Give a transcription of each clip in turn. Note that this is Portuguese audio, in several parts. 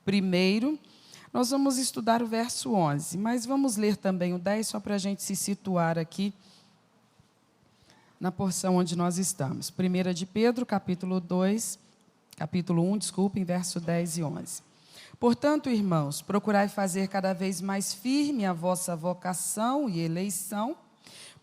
primeiro, nós vamos estudar o verso 11, mas vamos ler também o 10, só para a gente se situar aqui na porção onde nós estamos. 1 de Pedro, capítulo 1, verso 10 e 11. Portanto, irmãos, procurai fazer cada vez mais firme a vossa vocação e eleição,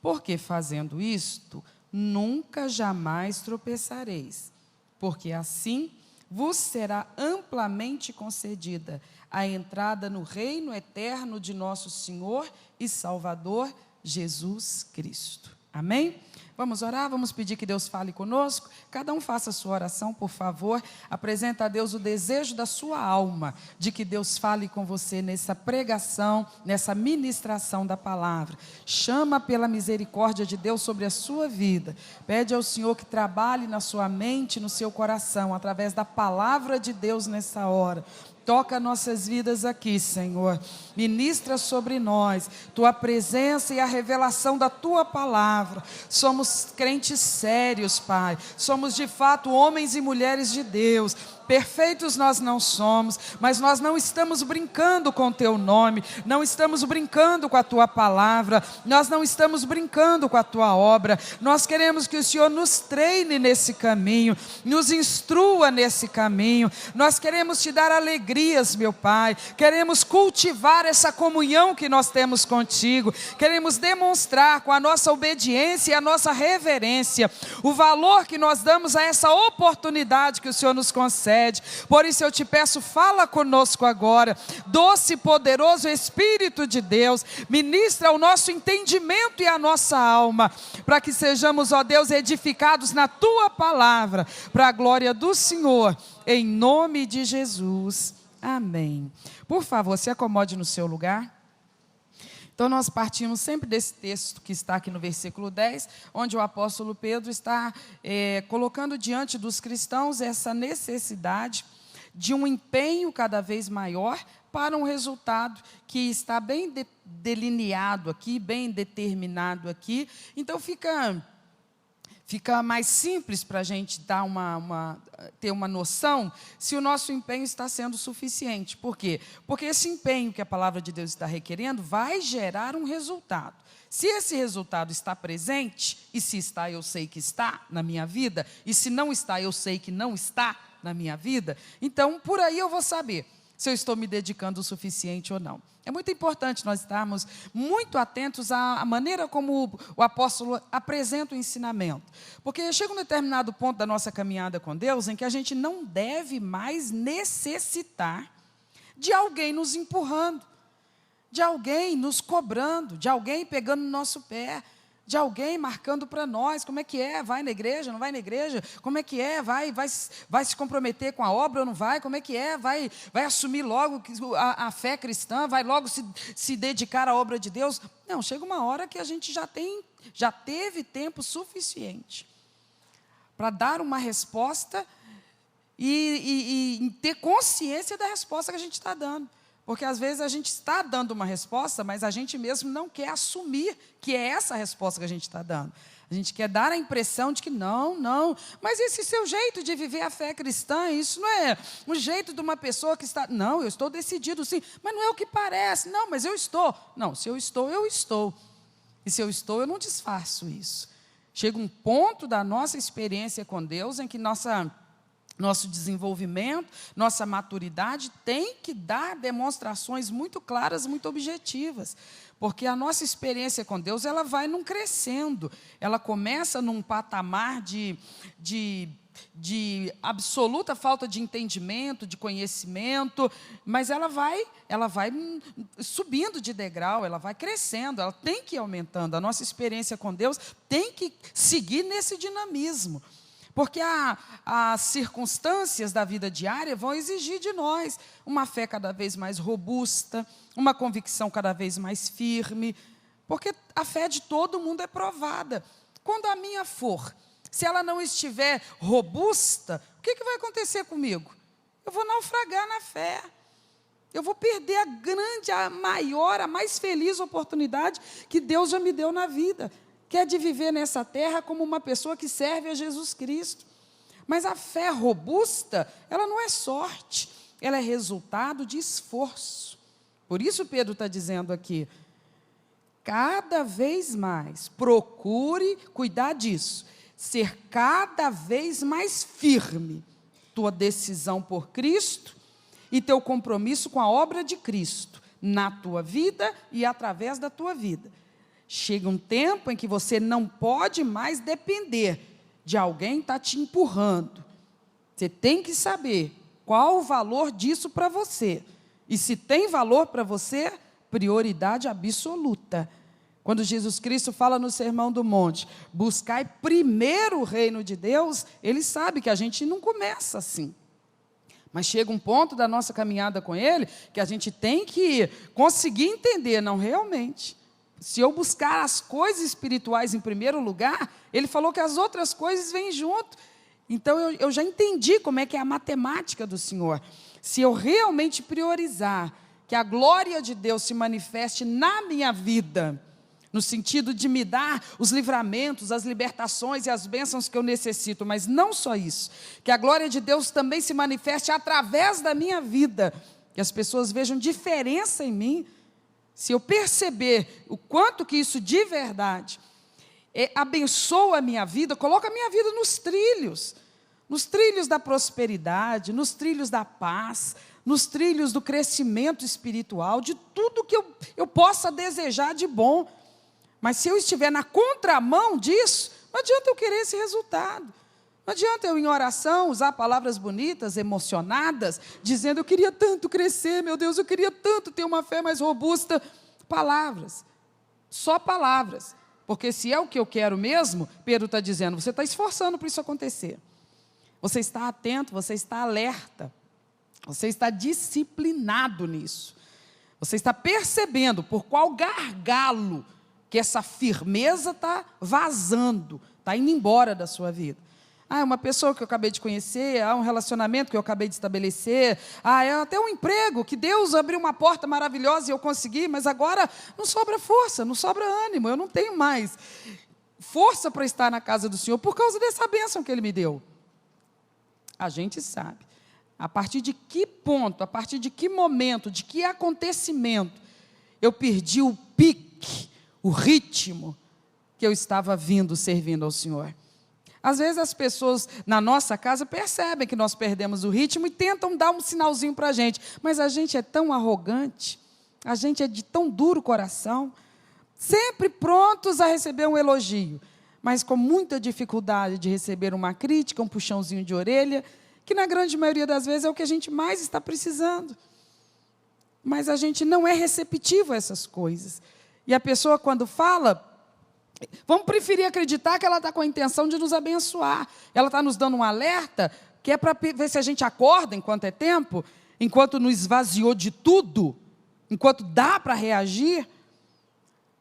porque fazendo isto, nunca jamais tropeçareis, porque assim vos será amplamente concedida a entrada no reino eterno de nosso Senhor e Salvador Jesus Cristo. Amém? Vamos orar, vamos pedir que Deus fale conosco. Cada um faça a sua oração, por favor. Apresenta a Deus o desejo da sua alma, de que Deus fale com você nessa pregação, nessa ministração da palavra. Chama pela misericórdia de Deus sobre a sua vida. Pede ao Senhor que trabalhe na sua mente, no seu coração, através da palavra de Deus nessa hora. Toca nossas vidas aqui, Senhor. Ministra sobre nós Tua presença e a revelação da Tua palavra. Somos crentes sérios, Pai. Somos de fato homens e mulheres de Deus. Perfeitos nós não somos, mas nós não estamos brincando com o Teu nome, não estamos brincando com a Tua palavra, nós não estamos brincando com a Tua obra. Nós queremos que o Senhor nos treine nesse caminho, nos instrua nesse caminho. Nós queremos Te dar alegrias, meu Pai, queremos cultivar essa comunhão que nós temos contigo, queremos demonstrar com a nossa obediência e a nossa reverência o valor que nós damos a essa oportunidade que o Senhor nos concede. Por isso eu te peço, fala conosco agora, doce e poderoso Espírito de Deus, ministra o nosso entendimento e a nossa alma, para que sejamos, ó Deus, edificados na Tua palavra, para a glória do Senhor, em nome de Jesus, amém. Por favor, se acomode no seu lugar. Então nós partimos sempre desse texto que está aqui no versículo 10, onde o apóstolo Pedro está colocando diante dos cristãos essa necessidade de um empenho cada vez maior para um resultado que está bem delineado aqui, bem determinado aqui. Então fica mais simples para a gente dar ter uma noção se o nosso empenho está sendo suficiente. Por quê? Porque esse empenho que a palavra de Deus está requerendo vai gerar um resultado. Se esse resultado está presente, e se está, eu sei que está na minha vida, e se não está, eu sei que não está na minha vida, então por aí eu vou saber se eu estou me dedicando o suficiente ou não. É muito importante nós estarmos muito atentos à maneira como o apóstolo apresenta o ensinamento. Porque chega um determinado ponto da nossa caminhada com Deus em que a gente não deve mais necessitar de alguém nos empurrando, de alguém nos cobrando, de alguém pegando no nosso pé, de alguém marcando para nós, como é que é, vai na igreja, não vai na igreja, como é que é, vai se comprometer com a obra ou não vai, como é que é, vai assumir logo a fé cristã, vai logo se dedicar à obra de Deus. Não, chega uma hora que a gente já teve tempo suficiente para dar uma resposta e ter consciência da resposta que a gente está dando. Porque às vezes a gente está dando uma resposta, mas a gente mesmo não quer assumir que é essa a resposta que a gente está dando. A gente quer dar a impressão de que não, mas esse seu jeito de viver a fé cristã, isso não é um jeito de uma pessoa que está... Não, eu estou decidido sim, mas não é o que parece. Não, mas eu estou. Não, se eu estou, eu estou. E se eu estou, eu não disfarço isso. Chega um ponto da nossa experiência com Deus em que nosso desenvolvimento, nossa maturidade tem que dar demonstrações muito claras, muito objetivas, porque a nossa experiência com Deus, ela vai num crescendo, ela começa num patamar de absoluta falta de entendimento, de conhecimento, mas ela vai subindo de degrau, ela vai crescendo, ela tem que ir aumentando. A nossa experiência com Deus tem que seguir nesse dinamismo. Porque as circunstâncias da vida diária vão exigir de nós uma fé cada vez mais robusta, uma convicção cada vez mais firme, porque a fé de todo mundo é provada. Quando a minha for, se ela não estiver robusta, o que vai acontecer comigo? Eu vou naufragar na fé. Eu vou perder a maior, a mais feliz oportunidade que Deus já me deu na vida, que é de viver nessa terra como uma pessoa que serve a Jesus Cristo. Mas a fé robusta, ela não é sorte, ela é resultado de esforço. Por isso Pedro está dizendo aqui, cada vez mais, procure cuidar disso, ser cada vez mais firme, tua decisão por Cristo e teu compromisso com a obra de Cristo, na tua vida e através da tua vida. Chega um tempo em que você não pode mais depender de alguém estar te empurrando. Você tem que saber qual o valor disso para você. E se tem valor para você, prioridade absoluta. Quando Jesus Cristo fala no Sermão do Monte, buscai primeiro o reino de Deus, Ele sabe que a gente não começa assim. Mas chega um ponto da nossa caminhada com Ele, que a gente tem que conseguir entender, não realmente. Se eu buscar as coisas espirituais em primeiro lugar, Ele falou que as outras coisas vêm junto. Então eu já entendi como é que é a matemática do Senhor. Se eu realmente priorizar que a glória de Deus se manifeste na minha vida, no sentido de me dar os livramentos, as libertações e as bênçãos que eu necessito, mas não só isso, que a glória de Deus também se manifeste através da minha vida, que as pessoas vejam diferença em mim. Se eu perceber o quanto que isso de verdade abençoa a minha vida, coloca a minha vida nos trilhos da prosperidade, nos trilhos da paz, nos trilhos do crescimento espiritual, de tudo que eu possa desejar de bom. Mas se eu estiver na contramão disso, não adianta eu querer esse resultado. Não adianta eu, em oração, usar palavras bonitas, emocionadas, dizendo, eu queria tanto crescer, meu Deus, eu queria tanto ter uma fé mais robusta. Palavras, só palavras. Porque se é o que eu quero mesmo, Pedro está dizendo, você está esforçando para isso acontecer. Você está atento, você está alerta, você está disciplinado nisso. Você está percebendo por qual gargalo que essa firmeza está vazando, está indo embora da sua vida. É uma pessoa que eu acabei de conhecer, um relacionamento que eu acabei de estabelecer, é até um emprego, que Deus abriu uma porta maravilhosa e eu consegui, mas agora não sobra força, não sobra ânimo, eu não tenho mais força para estar na casa do Senhor por causa dessa bênção que Ele me deu. A gente sabe, a partir de que ponto, a partir de que momento, de que acontecimento, eu perdi o pique, o ritmo que eu estava servindo ao Senhor. Às vezes as pessoas na nossa casa percebem que nós perdemos o ritmo e tentam dar um sinalzinho para a gente, mas a gente é tão arrogante, a gente é de tão duro coração, sempre prontos a receber um elogio, mas com muita dificuldade de receber uma crítica, um puxãozinho de orelha, que na grande maioria das vezes é o que a gente mais está precisando. Mas a gente não é receptivo a essas coisas. E a pessoa, quando fala, vamos preferir acreditar que ela está com a intenção de nos abençoar. Ela está nos dando um alerta, que é para ver se a gente acorda enquanto é tempo, enquanto nos esvaziou de tudo, enquanto dá para reagir.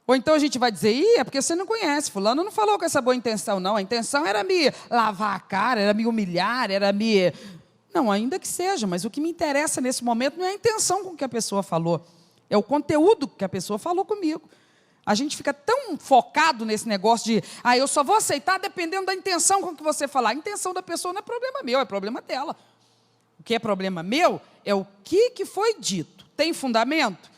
Ou então a gente vai dizer, é porque você não conhece, fulano não falou com essa boa intenção, não. A intenção era me lavar a cara, era me humilhar, era me... Não, ainda que seja, mas o que me interessa nesse momento não é a intenção com que a pessoa falou, é o conteúdo que a pessoa falou comigo. A gente fica tão focado nesse negócio de, eu só vou aceitar dependendo da intenção com que você falar. A intenção da pessoa não é problema meu, é problema dela. O que é problema meu é o que foi dito. Tem fundamento?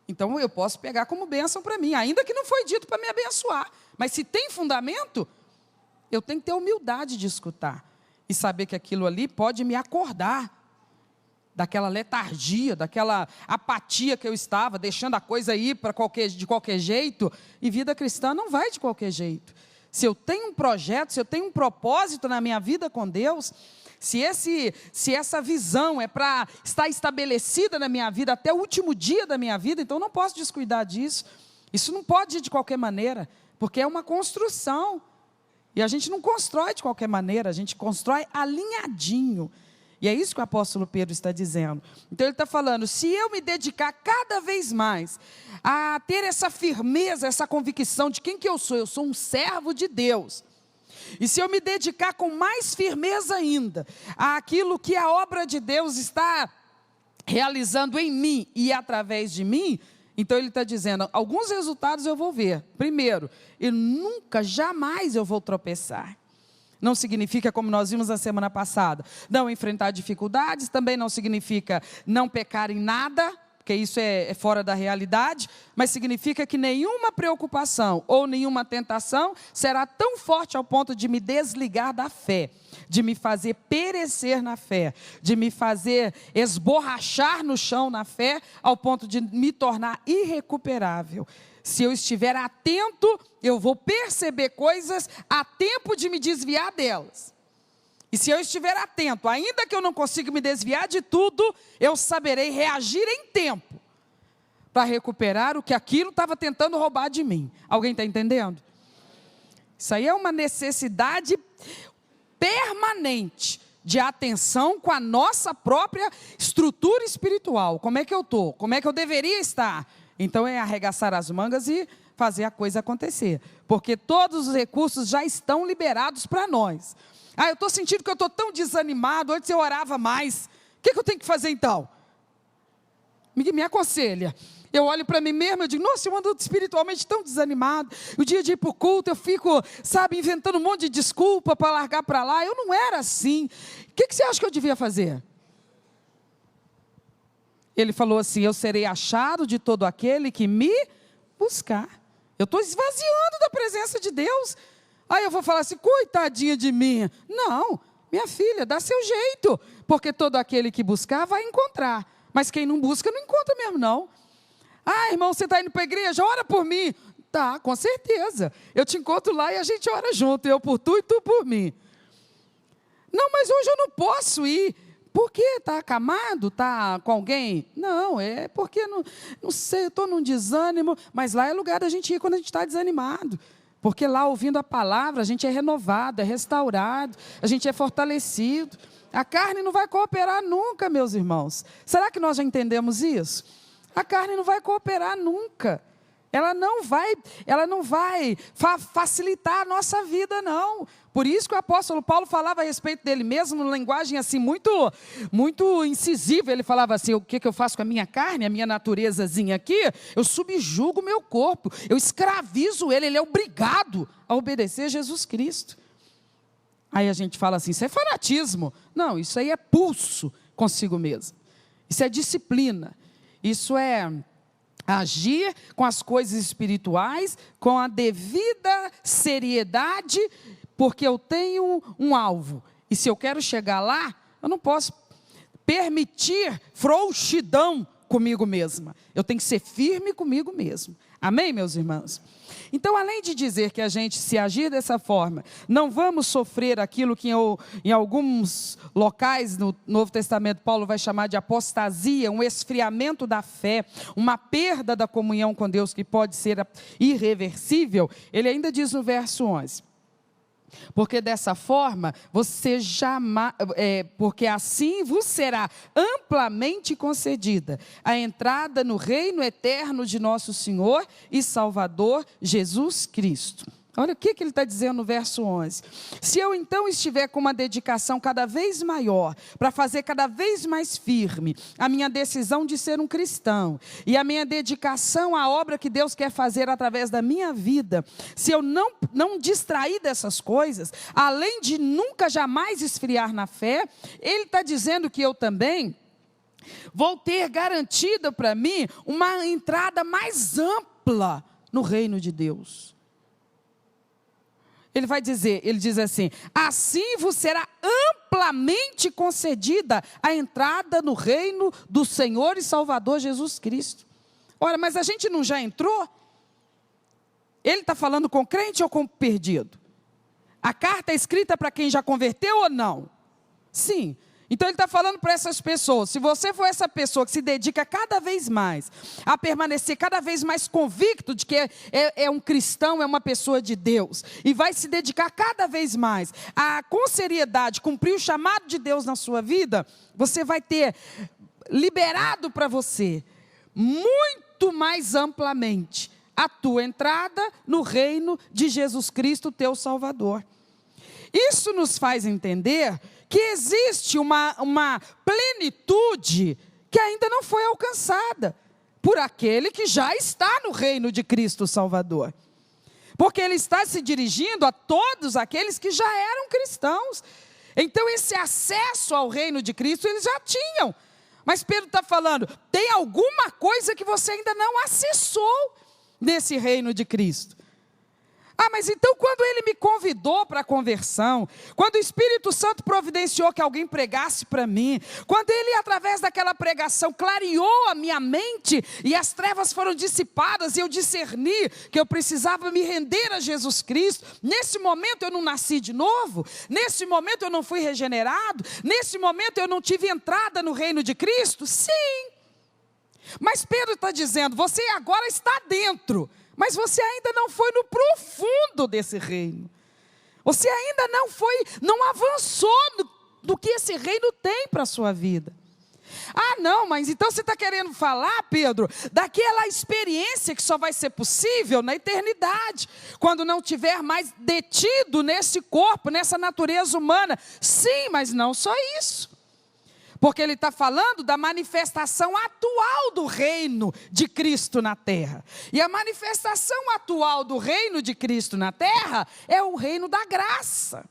Então eu posso pegar como bênção para mim, ainda que não foi dito para me abençoar. Mas se tem fundamento, eu tenho que ter humildade de escutar. E saber que aquilo ali pode me acordar daquela letargia, daquela apatia que eu estava, deixando a coisa ir de qualquer jeito. E vida cristã não vai de qualquer jeito. Se eu tenho um projeto, se eu tenho um propósito na minha vida com Deus, se essa visão é para estar estabelecida na minha vida até o último dia da minha vida, então eu não posso descuidar disso. Isso não pode ir de qualquer maneira, porque é uma construção. E a gente não constrói de qualquer maneira, a gente constrói alinhadinho. E é isso que o apóstolo Pedro está dizendo. Então ele está falando, se eu me dedicar cada vez mais a ter essa firmeza, essa convicção de quem que eu sou um servo de Deus. E se eu me dedicar com mais firmeza ainda àquilo que a obra de Deus está realizando em mim e através de mim, então ele está dizendo, alguns resultados eu vou ver. Primeiro, jamais eu vou tropeçar. Não significa, como nós vimos na semana passada, não enfrentar dificuldades, também não significa não pecar em nada, porque isso é fora da realidade, mas significa que nenhuma preocupação ou nenhuma tentação será tão forte ao ponto de me desligar da fé, de me fazer perecer na fé, de me fazer esborrachar no chão na fé, ao ponto de me tornar irrecuperável. Se eu estiver atento, eu vou perceber coisas a tempo de me desviar delas. E se eu estiver atento, ainda que eu não consiga me desviar de tudo, eu saberei reagir em tempo para recuperar o que aquilo estava tentando roubar de mim. Alguém está entendendo? Isso aí é uma necessidade permanente de atenção com a nossa própria estrutura espiritual. Como é que eu estou? Como é que eu deveria estar? Então é arregaçar as mangas e fazer a coisa acontecer. Porque todos os recursos já estão liberados para nós. Eu estou sentindo que eu estou tão desanimado, antes eu orava mais. O que eu tenho que fazer então? Me aconselha. Eu olho para mim mesmo, eu digo, nossa, eu ando espiritualmente tão desanimado. O dia de ir para o culto, eu fico, inventando um monte de desculpa para largar para lá. Eu não era assim. O que você acha que eu devia fazer? Ele falou assim, eu serei achado de todo aquele que me buscar. Eu estou esvaziando da presença de Deus. Aí eu vou falar assim, coitadinha de mim. Não, minha filha, dá seu jeito. Porque todo aquele que buscar vai encontrar. Mas quem não busca, não encontra mesmo não. Irmão, você está indo para a igreja? Ora por mim. Tá, com certeza. Eu te encontro lá e a gente ora junto. Eu por tu e tu por mim. Não, mas hoje eu não posso ir. Por quê? Está acamado? Está com alguém? Não, é porque, não sei, eu estou num desânimo. Mas lá é lugar da gente ir quando a gente está desanimado. Porque lá, ouvindo a palavra, a gente é renovado, é restaurado, a gente é fortalecido. A carne não vai cooperar nunca, meus irmãos. Será que nós já entendemos isso? A carne não vai cooperar nunca. Ela não vai facilitar a nossa vida, não. Por isso que o apóstolo Paulo falava a respeito dele mesmo, numa linguagem assim muito, muito incisiva. Ele falava assim, o que eu faço com a minha carne, a minha naturezazinha aqui? Eu subjugo o meu corpo, eu escravizo ele é obrigado a obedecer a Jesus Cristo. Aí a gente fala assim, isso é fanatismo. Não, isso aí é pulso consigo mesmo. Isso é disciplina. Isso é agir com as coisas espirituais, com a devida seriedade, porque eu tenho um alvo. E se eu quero chegar lá, eu não posso permitir frouxidão comigo mesma. Eu tenho que ser firme comigo mesmo. Amém, meus irmãos? Então, além de dizer que a gente, se agir dessa forma, não vamos sofrer aquilo que em alguns locais no Novo Testamento Paulo vai chamar de apostasia, um esfriamento da fé, uma perda da comunhão com Deus que pode ser irreversível, ele ainda diz no verso 11, porque dessa forma, você jamais, porque assim vos será amplamente concedida a entrada no reino eterno de nosso Senhor e Salvador Jesus Cristo. Olha o que ele está dizendo no verso 11. Se eu então estiver com uma dedicação cada vez maior, para fazer cada vez mais firme a minha decisão de ser um cristão, e a minha dedicação à obra que Deus quer fazer através da minha vida, se eu não distrair dessas coisas, além de nunca jamais esfriar na fé, ele está dizendo que eu também vou ter garantida para mim uma entrada mais ampla no reino de Deus. Ele diz assim, assim vos será amplamente concedida a entrada no reino do Senhor e Salvador Jesus Cristo. Ora, mas a gente não já entrou? Ele está falando com crente ou com perdido? A carta é escrita para quem já converteu ou não? Sim. Então ele está falando para essas pessoas, se você for essa pessoa que se dedica cada vez mais, a permanecer cada vez mais convicto de que é um cristão, é uma pessoa de Deus, e vai se dedicar cada vez mais a, com seriedade, cumprir o chamado de Deus na sua vida, você vai ter liberado para você, muito mais amplamente, a tua entrada no reino de Jesus Cristo, teu Salvador. Isso nos faz entender que existe uma plenitude que ainda não foi alcançada por aquele que já está no reino de Cristo Salvador. porque ele está se dirigindo a todos aqueles que já eram cristãos. Então esse acesso ao reino de Cristo eles já tinham. Mas Pedro está falando, tem alguma coisa que você ainda não acessou nesse reino de Cristo. Ah, mas então quando ele me convidou para a conversão, quando o Espírito Santo providenciou que alguém pregasse para mim, quando ele através daquela pregação clareou a minha mente e as trevas foram dissipadas e eu discerni que eu precisava me render a Jesus Cristo, nesse momento eu não nasci de novo, nesse momento eu não fui regenerado, nesse momento eu não tive entrada no reino de Cristo? Sim, mas Pedro está dizendo, você agora está dentro, mas você ainda não foi no profundo desse reino. Você ainda não avançou no que esse reino tem para a sua vida. Ah, não, mas então você está querendo falar, Pedro, daquela experiência que só vai ser possível na eternidade, quando não tiver mais detido nesse corpo, nessa natureza humana. Sim, mas não só isso. Porque ele está falando da manifestação atual do reino de Cristo na terra. E a manifestação atual do reino de Cristo na terra é o reino da graça.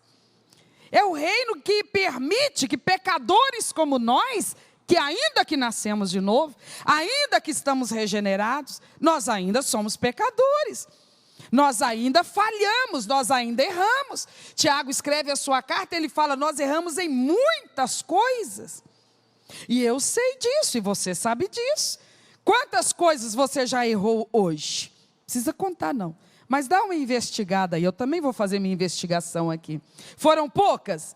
É o reino que permite que pecadores como nós, que ainda que nascemos de novo, ainda que estamos regenerados, nós ainda somos pecadores. Nós ainda falhamos, nós ainda erramos. Tiago escreve a sua carta, ele fala, nós erramos em muitas coisas. E eu sei disso, e você sabe disso. Quantas coisas você já errou hoje? Não precisa contar não, mas dá uma investigada aí, eu também vou fazer minha investigação aqui. Foram poucas?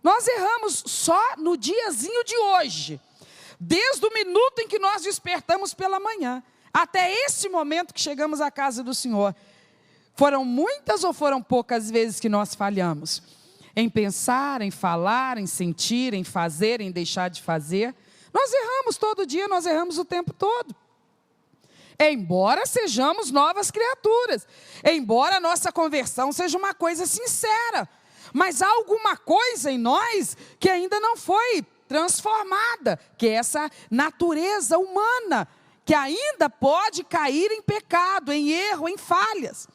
Nós erramos só no diazinho de hoje, desde o minuto em que nós despertamos pela manhã, até esse momento que chegamos à casa do Senhor. Foram muitas ou foram poucas vezes que nós falhamos? Em pensar, em falar, em sentir, em fazer, em deixar de fazer. Nós erramos todo dia, nós erramos o tempo todo. Embora sejamos novas criaturas, embora a nossa conversão seja uma coisa sincera, mas há alguma coisa em nós que ainda não foi transformada, que é essa natureza humana, que ainda pode cair em pecado, em erro, em falhas.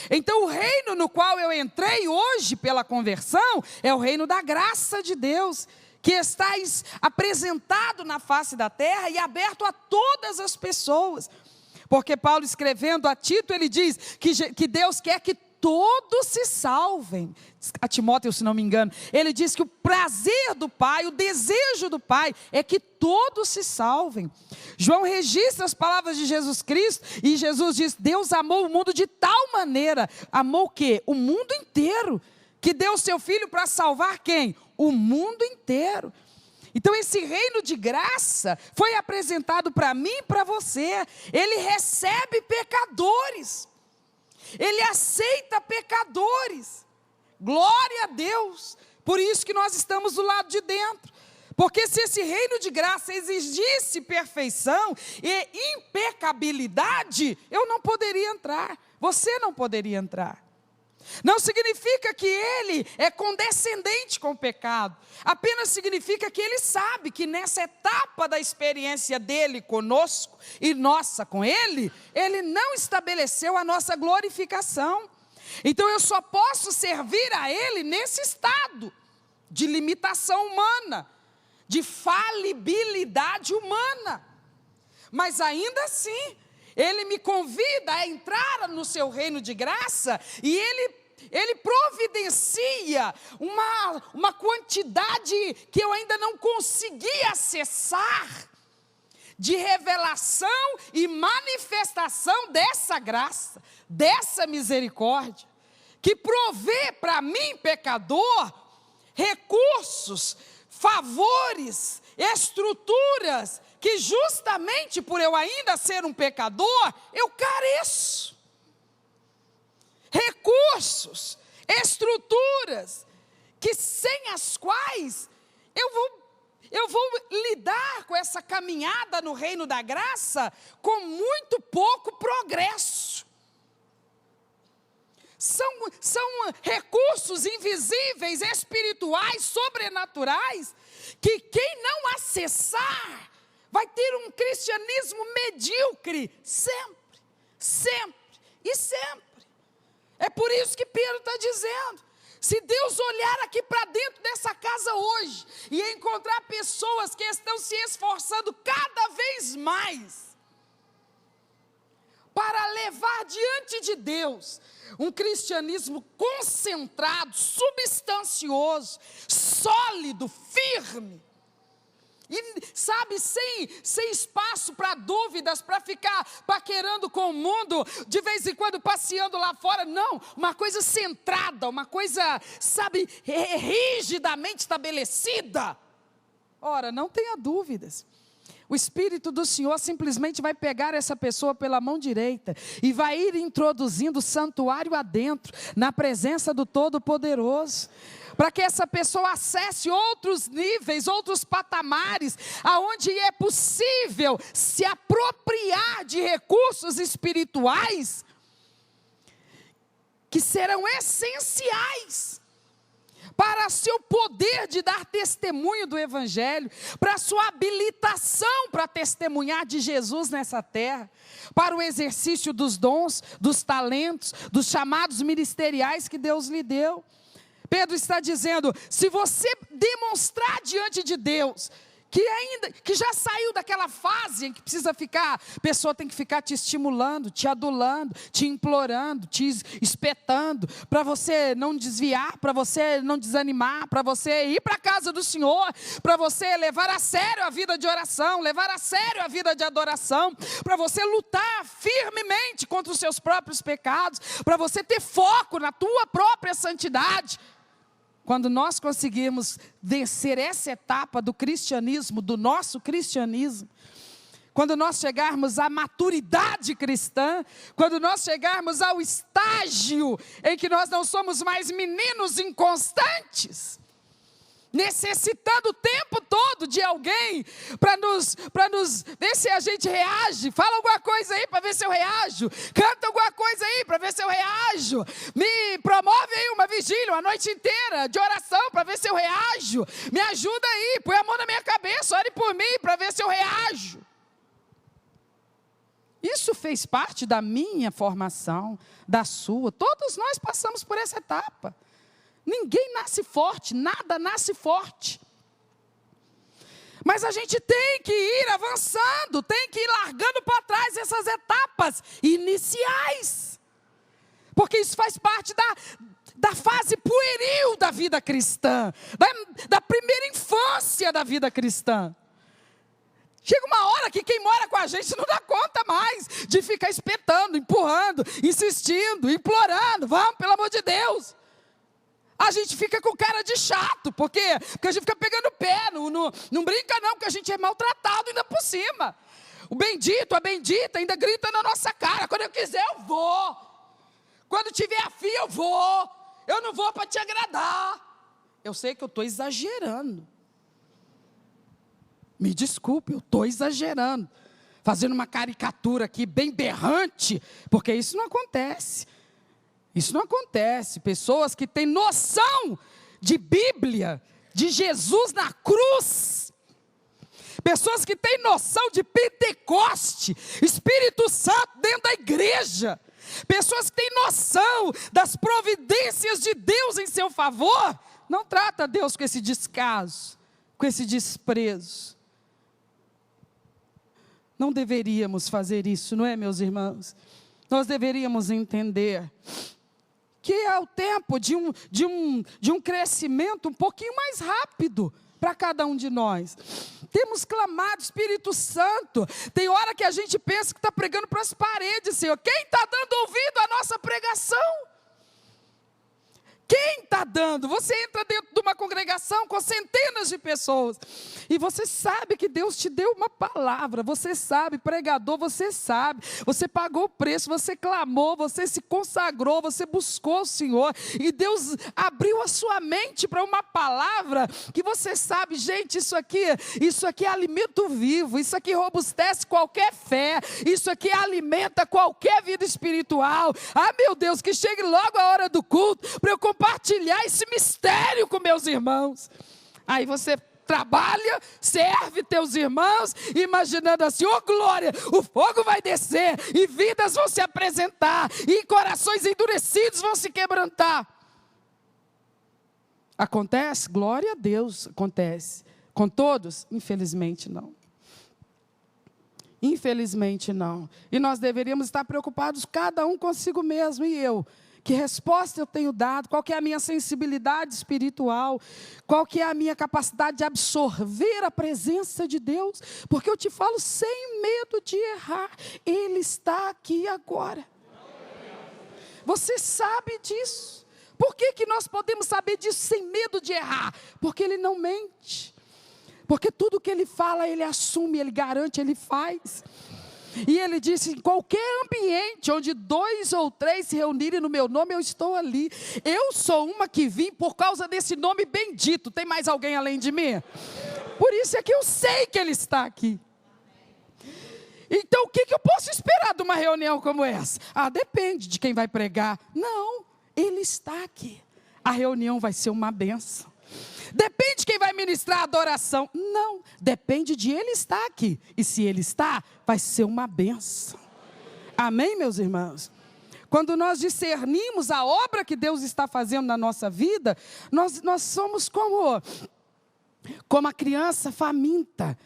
Então o reino no qual eu entrei hoje pela conversão é o reino da graça de Deus, que está apresentado na face da terra e aberto a todas as pessoas. Porque Paulo escrevendo a Tito, ele diz que Deus quer que todos se salvem. A Timóteo, se não me engano, ele diz que o prazer do Pai, o desejo do Pai é que todos se salvem. João registra as palavras de Jesus Cristo e Jesus diz, Deus amou o mundo de tal maneira, amou o quê? O mundo inteiro, que deu o seu Filho para salvar quem? O mundo inteiro. Então esse reino de graça foi apresentado para mim e para você. Ele recebe pecadores, ele aceita pecadores. Glória a Deus, por isso que nós estamos do lado de dentro, porque se esse reino de graça exigisse perfeição e impecabilidade, eu não poderia entrar, você não poderia entrar. Não significa que ele é condescendente com o pecado, apenas significa que ele sabe que nessa etapa da experiência dele conosco e nossa com ele, ele não estabeleceu a nossa glorificação. Então eu só posso servir a ele nesse estado de limitação humana, de falibilidade humana, mas ainda assim, ele me convida a entrar no seu reino de graça e ele providencia uma quantidade que eu ainda não consegui acessar, de revelação e manifestação dessa graça, dessa misericórdia, que provê para mim, pecador, recursos, favores, estruturas, que justamente por eu ainda ser um pecador, eu careço. Recursos, estruturas, que sem as quais eu vou lidar com essa caminhada no reino da graça com muito pouco progresso. São recursos invisíveis, espirituais, sobrenaturais, que quem não acessar vai ter um cristianismo medíocre, sempre, sempre e sempre. É por isso que Pedro está dizendo, se Deus olhar aqui para dentro dessa casa hoje, e encontrar pessoas que estão se esforçando cada vez mais, para levar diante de Deus um cristianismo concentrado, substancioso, sólido, firme, e sabe, sem espaço para dúvidas, para ficar paquerando com o mundo, de vez em quando passeando lá fora, não, uma coisa centrada, uma coisa, sabe, rigidamente estabelecida. Ora, não tenha dúvidas, o Espírito do Senhor simplesmente vai pegar essa pessoa pela mão direita e vai ir introduzindo o santuário adentro, na presença do Todo-Poderoso, para que essa pessoa acesse outros níveis, outros patamares, aonde é possível se apropriar de recursos espirituais que serão essenciais para seu poder de dar testemunho do Evangelho, para sua habilitação para testemunhar de Jesus nessa terra, para o exercício dos dons, dos talentos, dos chamados ministeriais que Deus lhe deu. Pedro está dizendo, se você demonstrar diante de Deus, que já saiu daquela fase em que precisa ficar, a pessoa tem que ficar te estimulando, te adulando, te implorando, te espetando, para você não desviar, para você não desanimar, para você ir para a casa do Senhor, para você levar a sério a vida de oração, levar a sério a vida de adoração, para você lutar firmemente contra os seus próprios pecados, para você ter foco na tua própria santidade. Quando nós conseguirmos vencer essa etapa do cristianismo, do nosso cristianismo, quando nós chegarmos à maturidade cristã, quando nós chegarmos ao estágio em que nós não somos mais meninos inconstantes, necessitando o tempo todo de alguém para nos ver se a gente reage. Fala alguma coisa aí para ver se eu reajo, canta alguma coisa aí para ver se eu reajo, me promove aí uma vigília, uma noite inteira de oração para ver se eu reajo, me ajuda aí, põe a mão na minha cabeça, ore por mim para ver se eu reajo. Isso fez parte da minha formação, da sua, todos nós passamos por essa etapa. Ninguém nasce forte, nada nasce forte. Mas a gente tem que ir avançando, tem que ir largando para trás essas etapas iniciais. Porque isso faz parte da fase pueril da vida cristã, da primeira infância da vida cristã. Chega uma hora que quem mora com a gente não dá conta mais de ficar espetando, empurrando, insistindo, implorando. Vamos, pelo amor de Deus. A gente fica com cara de chato, por quê? Porque a gente fica pegando pé, não brinca não, porque a gente é maltratado ainda por cima. O bendito, a bendita ainda grita na nossa cara, quando eu quiser eu vou, quando tiver afim eu vou, eu não vou para te agradar. Eu sei que eu estou exagerando, me desculpe, eu estou exagerando, fazendo uma caricatura aqui bem berrante, porque isso não acontece. Isso não acontece. Pessoas que têm noção de Bíblia, de Jesus na cruz, pessoas que têm noção de Pentecoste, Espírito Santo dentro da igreja, pessoas que têm noção das providências de Deus em seu favor, não trata Deus com esse descaso, com esse desprezo. Não deveríamos fazer isso, não é, meus irmãos? Nós deveríamos entender que é o tempo de um crescimento um pouquinho mais rápido para cada um de nós. Temos clamado, Espírito Santo, tem hora que a gente pensa que está pregando para as paredes, Senhor. Quem está dando ouvido à nossa pregação? Quem está dando? Você entra dentro de uma congregação com centenas de pessoas, e você sabe que Deus te deu uma palavra, você sabe, pregador, você sabe, você pagou o preço, você clamou, você se consagrou, você buscou o Senhor, e Deus abriu a sua mente para uma palavra, que você sabe, gente, isso aqui é alimento vivo, isso aqui robustece qualquer fé, isso aqui alimenta qualquer vida espiritual. Ah, meu Deus, que chegue logo a hora do culto, para eu compartilhar esse mistério com meus irmãos. Aí você trabalha, serve teus irmãos, imaginando assim, ô glória, o fogo vai descer, e vidas vão se apresentar, e corações endurecidos vão se quebrantar. Acontece? Glória a Deus, acontece. Com todos? Infelizmente não. Infelizmente não. E nós deveríamos estar preocupados, cada um consigo mesmo, e eu. Que resposta eu tenho dado? Qual que é a minha sensibilidade espiritual? Qual que é a minha capacidade de absorver a presença de Deus? Porque eu te falo sem medo de errar. Ele está aqui agora. Você sabe disso. Por que nós podemos saber disso sem medo de errar? Porque Ele não mente. Porque tudo que Ele fala, Ele assume, Ele garante, Ele faz. E Ele disse, em qualquer ambiente onde 2 ou 3 se reunirem no meu nome, eu estou ali. Eu sou uma que vim por causa desse nome bendito. Tem mais alguém além de mim? Por isso é que eu sei que Ele está aqui. Então o que eu posso esperar de uma reunião como essa? Depende de quem vai pregar. Não, Ele está aqui. A reunião vai ser uma bênção. Depende de quem vai ministrar a adoração. Não, depende de Ele estar aqui. E se Ele está, vai ser uma bênção. Amém, meus irmãos? Quando nós discernimos a obra que Deus está fazendo na nossa vida, nós somos como a criança faminta.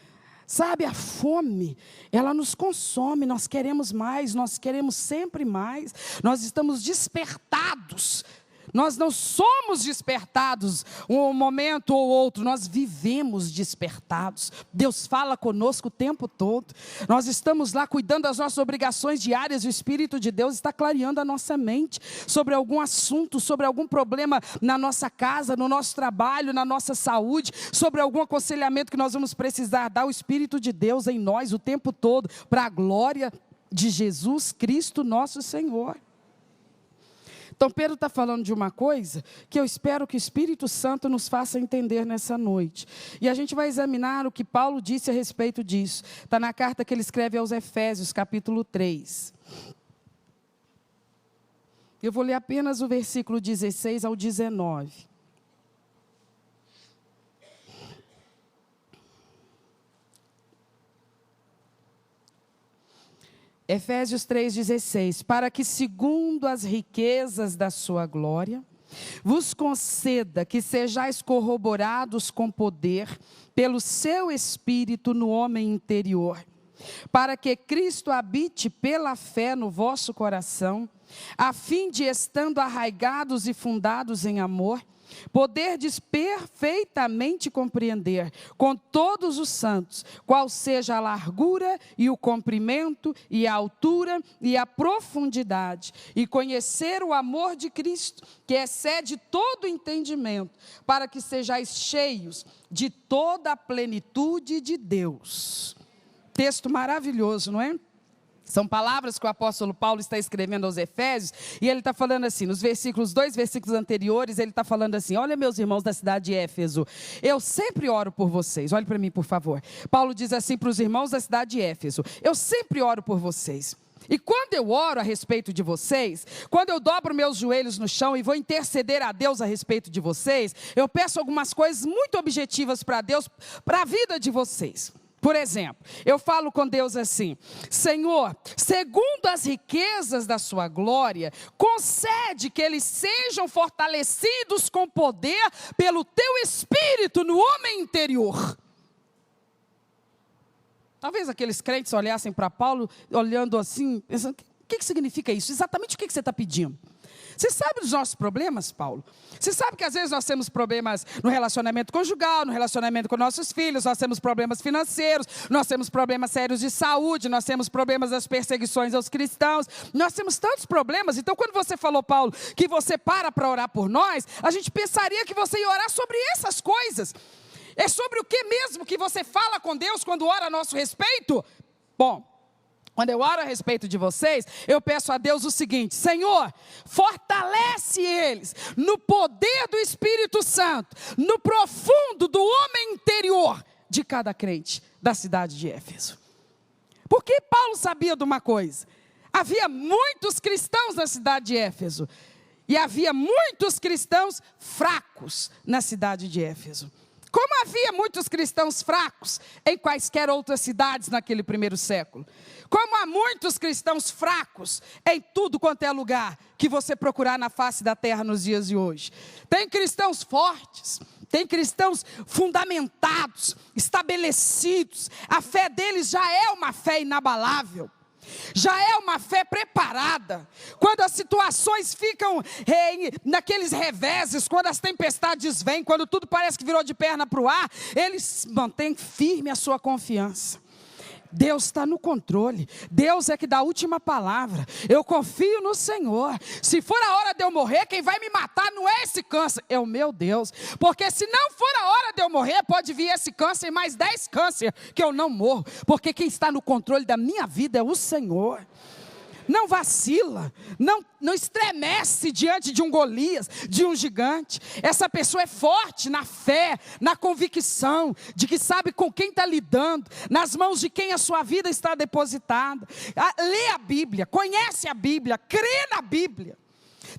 Sabe, a fome, ela nos consome, nós queremos mais, nós queremos sempre mais. Nós estamos despertados. Nós não somos despertados um momento ou outro, nós vivemos despertados. Deus fala conosco o tempo todo. Nós estamos lá cuidando das nossas obrigações diárias e o Espírito de Deus está clareando a nossa mente sobre algum assunto, sobre algum problema na nossa casa, no nosso trabalho, na nossa saúde, sobre algum aconselhamento que nós vamos precisar dar. O Espírito de Deus em nós o tempo todo, para a glória de Jesus Cristo nosso Senhor. Então Pedro está falando de uma coisa que eu espero que o Espírito Santo nos faça entender nessa noite. E a gente vai examinar o que Paulo disse a respeito disso. Está na carta que ele escreve aos Efésios, capítulo 3. Eu vou ler apenas o versículo 16 ao 19. Efésios 3,16, para que segundo as riquezas da sua glória, vos conceda que sejais corroborados com poder, pelo seu Espírito no homem interior, para que Cristo habite pela fé no vosso coração, a fim de, estando arraigados e fundados em amor, poderdes perfeitamente compreender com todos os santos qual seja a largura e o comprimento e a altura e a profundidade, e conhecer o amor de Cristo, que excede todo entendimento, para que sejais cheios de toda a plenitude de Deus. Texto maravilhoso, não é? São palavras que o apóstolo Paulo está escrevendo aos Efésios, e ele está falando assim, nos versículos, 2 versículos anteriores, ele está falando assim, olha meus irmãos da cidade de Éfeso, eu sempre oro por vocês, olhe para mim por favor. Paulo diz assim para os irmãos da cidade de Éfeso, eu sempre oro por vocês. E quando eu oro a respeito de vocês, quando eu dobro meus joelhos no chão e vou interceder a Deus a respeito de vocês, eu peço algumas coisas muito objetivas para Deus, para a vida de vocês. Por exemplo, eu falo com Deus assim, Senhor, segundo as riquezas da sua glória, concede que eles sejam fortalecidos com poder pelo teu Espírito no homem interior. Talvez aqueles crentes olhassem para Paulo, olhando assim, pensando, o que significa isso? Exatamente o que você está pedindo? Você sabe dos nossos problemas, Paulo? Você sabe que às vezes nós temos problemas no relacionamento conjugal, no relacionamento com nossos filhos, nós temos problemas financeiros, nós temos problemas sérios de saúde, nós temos problemas das perseguições aos cristãos, nós temos tantos problemas. Então quando você falou, Paulo, que você para orar por nós, a gente pensaria que você ia orar sobre essas coisas. É sobre o que mesmo que você fala com Deus quando ora a nosso respeito? Bom, quando eu oro a respeito de vocês, eu peço a Deus o seguinte, Senhor, fortalece eles no poder do Espírito Santo, no profundo do homem interior de cada crente da cidade de Éfeso. Porque Paulo sabia de uma coisa, havia muitos cristãos na cidade de Éfeso, e havia muitos cristãos fracos na cidade de Éfeso. Como havia muitos cristãos fracos em quaisquer outras cidades naquele primeiro século. Como há muitos cristãos fracos em tudo quanto é lugar que você procurar na face da terra nos dias de hoje. Tem cristãos fortes, tem cristãos fundamentados, estabelecidos. A fé deles já é uma fé inabalável. Já é uma fé preparada. Quando as situações ficam naqueles reveses, quando as tempestades vêm, quando tudo parece que virou de perna para o ar, eles mantêm firme a sua confiança. Deus está no controle. Deus é que dá a última palavra. Eu confio no Senhor. Se for a hora de eu morrer, quem vai me matar não é esse câncer, é o meu Deus. Porque se não for a hora de eu morrer, pode vir esse câncer e mais 10 câncer que eu não morro. Porque quem está no controle da minha vida é o Senhor. Não vacila, não estremece diante de um Golias, de um gigante. Essa pessoa é forte na fé, na convicção de que sabe com quem está lidando, nas mãos de quem a sua vida está depositada. Lê a Bíblia, conhece a Bíblia, crê na Bíblia.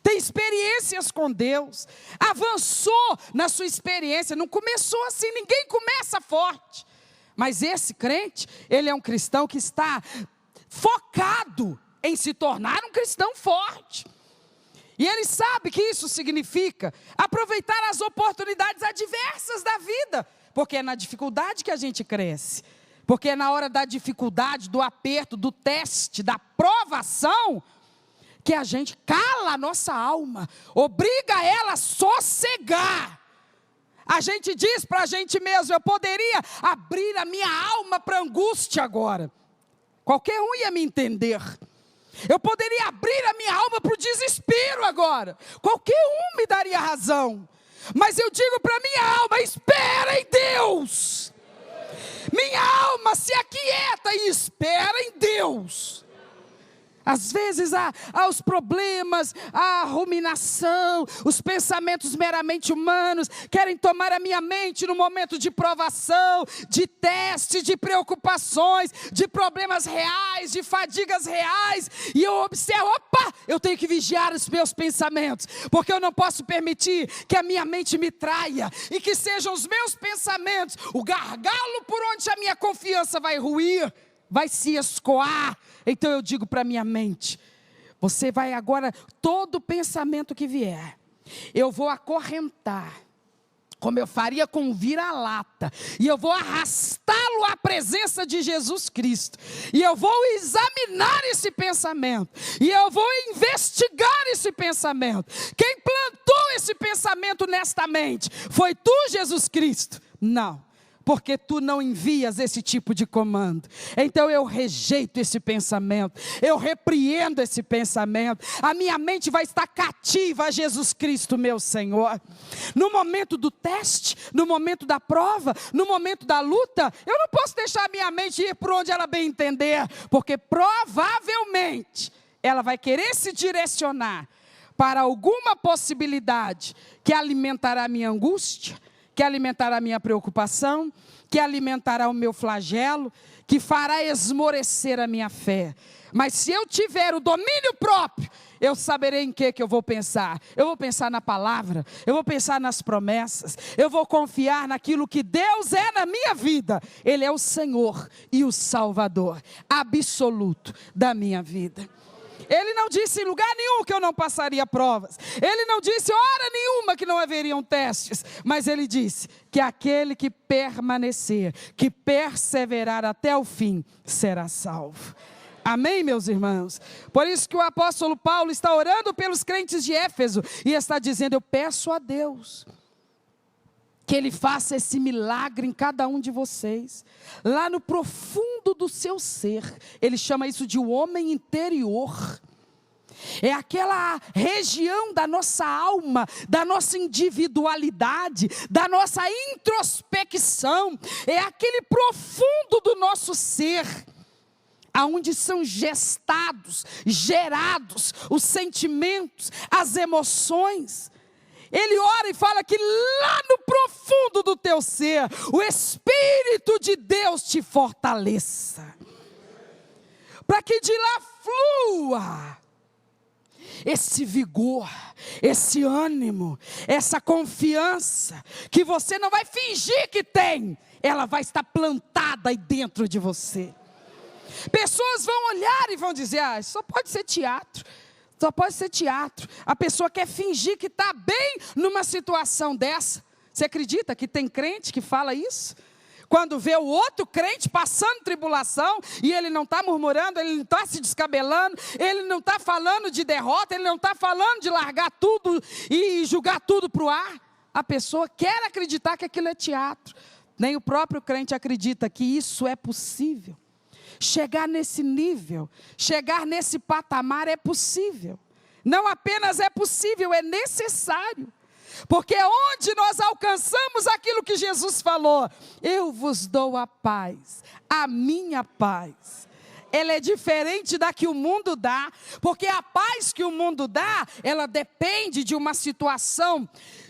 Tem experiências com Deus, avançou na sua experiência, não começou assim, ninguém começa forte. Mas esse crente, ele é um cristão que está focado em se tornar um cristão forte. E ele sabe que isso significa aproveitar as oportunidades adversas da vida. Porque é na dificuldade que a gente cresce. Porque é na hora da dificuldade, do aperto, do teste, da provação, que a gente cala a nossa alma, obriga ela a sossegar. A gente diz para a gente mesmo, eu poderia abrir a minha alma para angústia agora. Qualquer um ia me entender. Eu poderia abrir a minha alma para o desespero agora. Qualquer um me daria razão. Mas eu digo para minha alma, espera em Deus. Minha alma se aquieta e espera em Deus. Às vezes há os problemas, a ruminação, os pensamentos meramente humanos querem tomar a minha mente no momento de provação, de teste, de preocupações, de problemas reais, de fadigas reais. E eu observo, eu tenho que vigiar os meus pensamentos, porque eu não posso permitir que a minha mente me traia e que sejam os meus pensamentos o gargalo por onde a minha confiança vai ruir, vai se escoar. Então eu digo para minha mente, você vai agora, todo pensamento que vier, eu vou acorrentar, como eu faria com um vira-lata, e eu vou arrastá-lo à presença de Jesus Cristo, e eu vou examinar esse pensamento, e eu vou investigar esse pensamento. Quem plantou esse pensamento nesta mente? Foi tu, Jesus Cristo? Não. Porque tu não envias esse tipo de comando. Então eu rejeito esse pensamento, eu repreendo esse pensamento. A minha mente vai estar cativa a Jesus Cristo, meu Senhor. No momento do teste, no momento da prova, no momento da luta, eu não posso deixar a minha mente ir por onde ela bem entender, porque provavelmente ela vai querer se direcionar para alguma possibilidade que alimentará a minha angústia, que alimentará a minha preocupação, que alimentará o meu flagelo, que fará esmorecer a minha fé. Mas se eu tiver o domínio próprio, eu saberei em que eu vou pensar. Eu vou pensar na palavra, eu vou pensar nas promessas, eu vou confiar naquilo que Deus é na minha vida. Ele é o Senhor e o Salvador absoluto da minha vida. Ele não disse em lugar nenhum que eu não passaria provas. Ele não disse hora nenhuma que não haveriam testes. Mas ele disse que aquele que permanecer, que perseverar até o fim, será salvo. Amém, meus irmãos? Por isso que o apóstolo Paulo está orando pelos crentes de Éfeso e está dizendo, eu peço a Deus que Ele faça esse milagre em cada um de vocês, lá no profundo do seu ser. Ele chama isso de o homem interior. É aquela região da nossa alma, da nossa individualidade, da nossa introspecção. É aquele profundo do nosso ser, aonde são gestados, gerados os sentimentos, as emoções. Ele ora e fala que lá no profundo do teu ser, o Espírito de Deus te fortaleça. Para que de lá flua esse vigor, esse ânimo, essa confiança, que você não vai fingir que tem, ela vai estar plantada aí dentro de você. Pessoas vão olhar e vão dizer, só pode ser teatro. Só pode ser teatro. A pessoa quer fingir que está bem numa situação dessa. Você acredita que tem crente que fala isso? Quando vê o outro crente passando tribulação, e ele não está murmurando, ele não está se descabelando, ele não está falando de derrota, ele não está falando de largar tudo e jogar tudo para o ar. A pessoa quer acreditar que aquilo é teatro. Nem o próprio crente acredita que isso é possível. Chegar nesse nível, chegar nesse patamar é possível. Não apenas é possível, é necessário. Porque onde nós alcançamos aquilo que Jesus falou, eu vos dou a paz, a minha paz. Ela é diferente da que o mundo dá, porque a paz que o mundo dá, ela depende de uma situação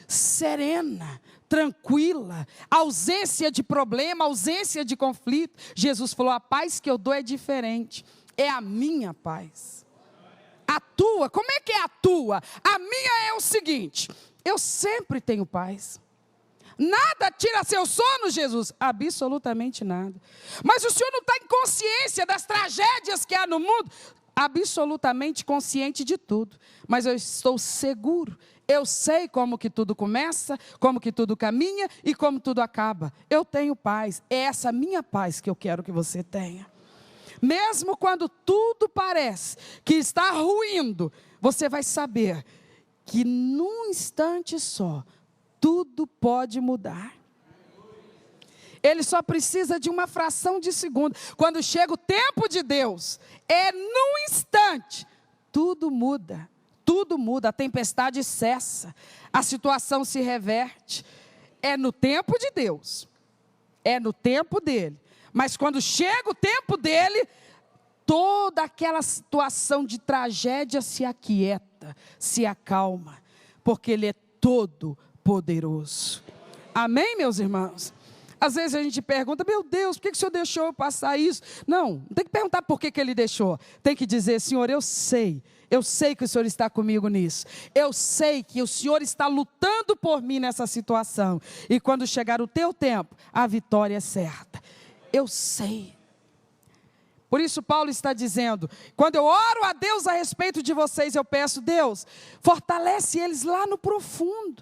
serena, tranquila, ausência de problema, ausência de conflito. Jesus falou, a paz que eu dou é diferente, é a minha paz. A tua, como é que é a tua? A minha é o seguinte, eu sempre tenho paz. Nada tira seu sono, Jesus? Absolutamente nada. Mas o Senhor não está em consciência das tragédias que há no mundo? Absolutamente consciente de tudo. Mas eu estou seguro. Eu sei como que tudo começa, como que tudo caminha e como tudo acaba. Eu tenho paz. É essa minha paz que eu quero que você tenha. Mesmo quando tudo parece que está ruindo, você vai saber que num instante só, tudo pode mudar. Ele só precisa de uma fração de segundo. Quando chega o tempo de Deus, é num instante, tudo muda. Tudo muda, a tempestade cessa, a situação se reverte. É no tempo de Deus, é no tempo dele. Mas quando chega o tempo dele, toda aquela situação de tragédia se aquieta, se acalma, porque ele é todo poderoso. Amém, meus irmãos? Às vezes a gente pergunta, meu Deus, por que o Senhor deixou eu passar isso? Não tem que perguntar por que ele deixou. Tem que dizer, Senhor, eu sei que o Senhor está comigo nisso. Eu sei que o Senhor está lutando por mim nessa situação. E quando chegar o teu tempo, a vitória é certa. Eu sei. Por isso Paulo está dizendo, quando eu oro a Deus a respeito de vocês, eu peço, Deus, fortalece eles lá no profundo.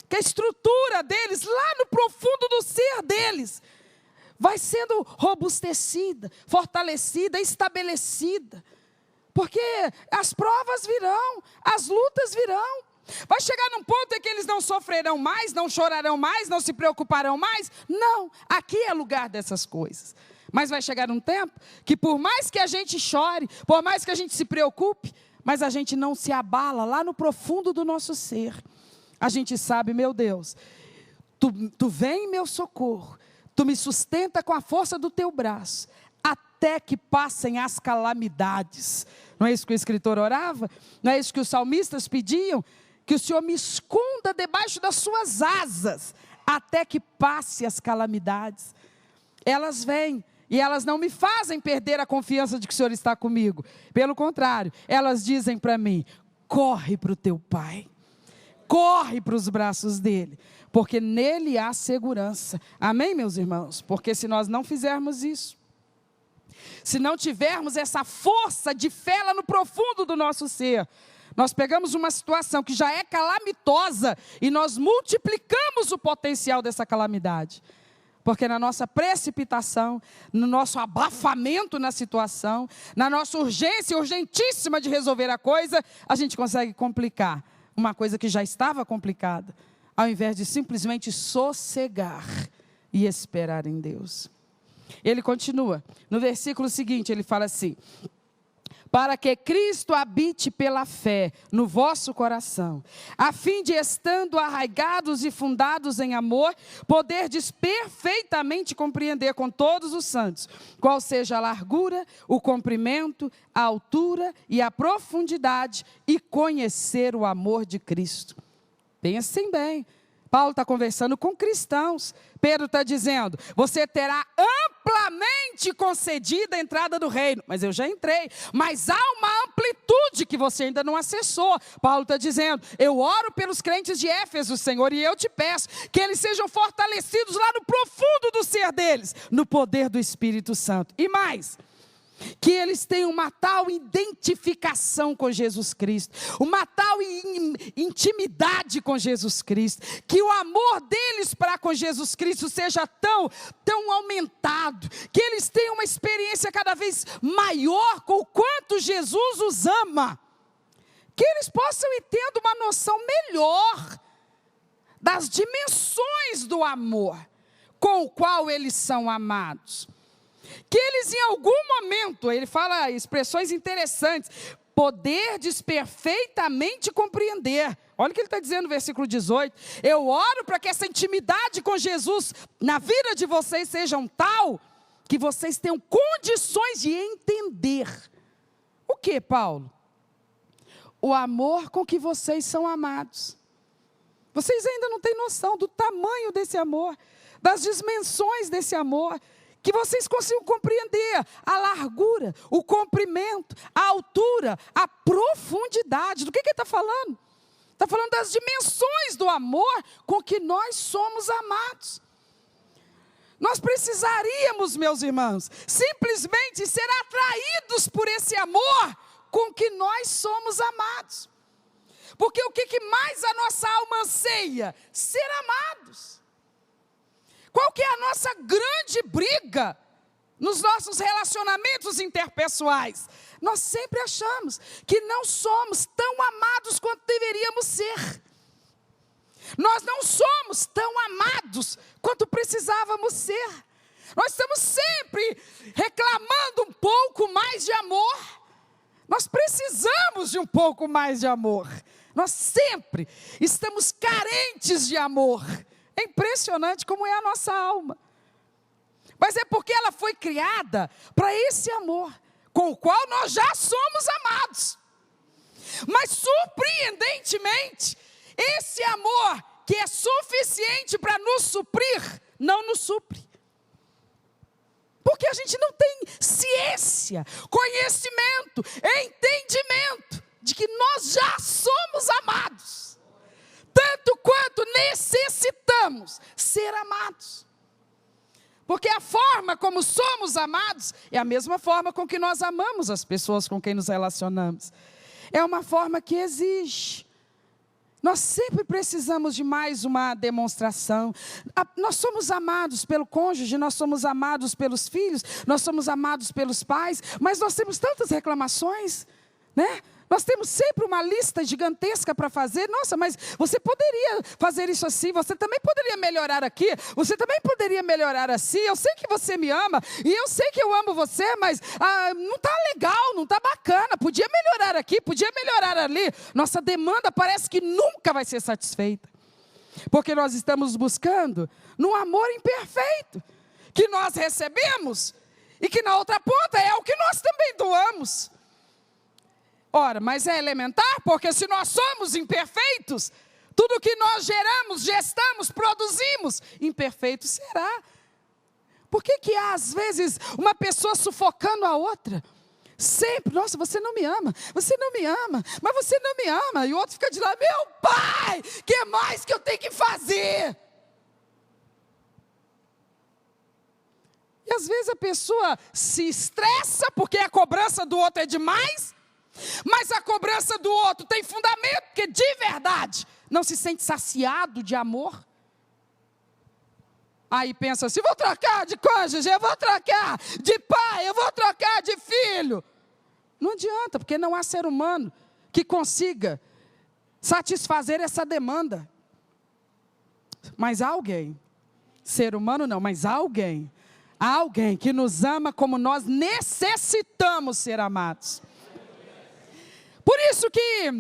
Que a estrutura deles, lá no profundo do ser deles, vai sendo robustecida, fortalecida, estabelecida. Porque as provas virão, as lutas virão. Vai chegar num ponto em que eles não sofrerão mais, não chorarão mais, não se preocuparão mais. Não, aqui é lugar dessas coisas. Mas vai chegar um tempo que por mais que a gente chore, por mais que a gente se preocupe, mas a gente não se abala lá no profundo do nosso ser. A gente sabe, meu Deus, tu vem em meu socorro, tu me sustenta com a força do teu braço, até que passem as calamidades. Não é isso que o escritor orava? Não é isso que os salmistas pediam? Que o Senhor me esconda debaixo das suas asas, até que passe as calamidades. Elas vêm e elas não me fazem perder a confiança de que o Senhor está comigo. Pelo contrário, elas dizem para mim, corre para o teu Pai. Corre para os braços dele, porque nele há segurança. Amém, meus irmãos? Porque se nós não fizermos isso, se não tivermos essa força de fé lá no profundo do nosso ser, nós pegamos uma situação que já é calamitosa e nós multiplicamos o potencial dessa calamidade. Porque na nossa precipitação, no nosso abafamento na situação, na nossa urgência urgentíssima de resolver a coisa, a gente consegue complicar uma coisa que já estava complicada, ao invés de simplesmente sossegar e esperar em Deus. Ele continua, no versículo seguinte, ele fala assim, para que Cristo habite pela fé no vosso coração, a fim de, estando arraigados e fundados em amor, poderdes perfeitamente compreender com todos os santos, qual seja a largura, o comprimento, a altura e a profundidade, e conhecer o amor de Cristo. Pensem bem, Paulo está conversando com cristãos. Pedro está dizendo, você terá amplamente concedida a entrada do reino. Mas eu já entrei. Mas há uma amplitude que você ainda não acessou. Paulo está dizendo, eu oro pelos crentes de Éfeso, Senhor, e eu te peço que eles sejam fortalecidos lá no profundo do ser deles, no poder do Espírito Santo. E mais, que eles tenham uma tal identificação com Jesus Cristo, uma tal intimidade com Jesus Cristo, que o amor deles para com Jesus Cristo seja tão aumentado, que eles tenham uma experiência cada vez maior com o quanto Jesus os ama, que eles possam ir tendo uma noção melhor das dimensões do amor com o qual eles são amados. Que eles em algum momento, ele fala expressões interessantes, poderdes perfeitamente compreender. Olha o que ele está dizendo no versículo 18. Eu oro para que essa intimidade com Jesus na vida de vocês sejam tal, que vocês tenham condições de entender. O que, Paulo? O amor com que vocês são amados. Vocês ainda não têm noção do tamanho desse amor, das dimensões desse amor, que vocês consigam compreender a largura, o comprimento, a altura, a profundidade. Do que ele está falando? Está falando das dimensões do amor com que nós somos amados. Nós precisaríamos, meus irmãos, simplesmente ser atraídos por esse amor com que nós somos amados. Porque o que mais a nossa alma anseia? Ser amados. Qual que é a nossa grande briga nos nossos relacionamentos interpessoais? Nós sempre achamos que não somos tão amados quanto deveríamos ser. Nós não somos tão amados quanto precisávamos ser. Nós estamos sempre reclamando um pouco mais de amor. Nós precisamos de um pouco mais de amor. Nós sempre estamos carentes de amor. É impressionante como é a nossa alma. Mas é porque ela foi criada para esse amor, com o qual nós já somos amados. Mas surpreendentemente, esse amor que é suficiente para nos suprir, não nos supre. Porque a gente não tem ciência, conhecimento, entendimento de que nós já somos amados. Tanto quanto necessitamos ser amados. Porque a forma como somos amados é a mesma forma com que nós amamos as pessoas com quem nos relacionamos. É uma forma que exige. Nós sempre precisamos de mais uma demonstração. Nós somos amados pelo cônjuge, nós somos amados pelos filhos, nós somos amados pelos pais, mas nós temos tantas reclamações, né? Nós temos sempre uma lista gigantesca para fazer. Nossa, mas você poderia fazer isso assim, você também poderia melhorar aqui, você também poderia melhorar assim. Eu sei que você me ama, e eu sei que eu amo você, mas não está legal, não está bacana, podia melhorar aqui, podia melhorar ali. Nossa demanda parece que nunca vai ser satisfeita, porque nós estamos buscando no amor imperfeito, que nós recebemos, e que na outra ponta é o que nós também doamos. Ora, mas é elementar, porque se nós somos imperfeitos, tudo que nós geramos, gestamos, produzimos, imperfeito será. Por que há, às vezes, uma pessoa sufocando a outra? Sempre, nossa, você não me ama, mas você não me ama. E o outro fica de lá, meu pai, que mais que eu tenho que fazer? E às vezes a pessoa se estressa, porque a cobrança do outro é demais. Mas a cobrança do outro tem fundamento, porque de verdade não se sente saciado de amor. Aí pensa assim, vou trocar de cônjuge, eu vou trocar de pai, eu vou trocar de filho. Não adianta, porque não há ser humano que consiga satisfazer essa demanda. Mas há alguém, ser humano não, mas há alguém que nos ama como nós necessitamos ser amados. Por isso que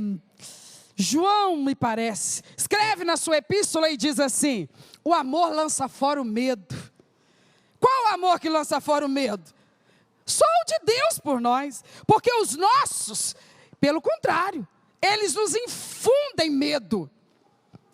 João, me parece, escreve na sua epístola e diz assim, o amor lança fora o medo. Qual o amor que lança fora o medo? Só o de Deus por nós, porque os nossos, pelo contrário, eles nos infundem medo.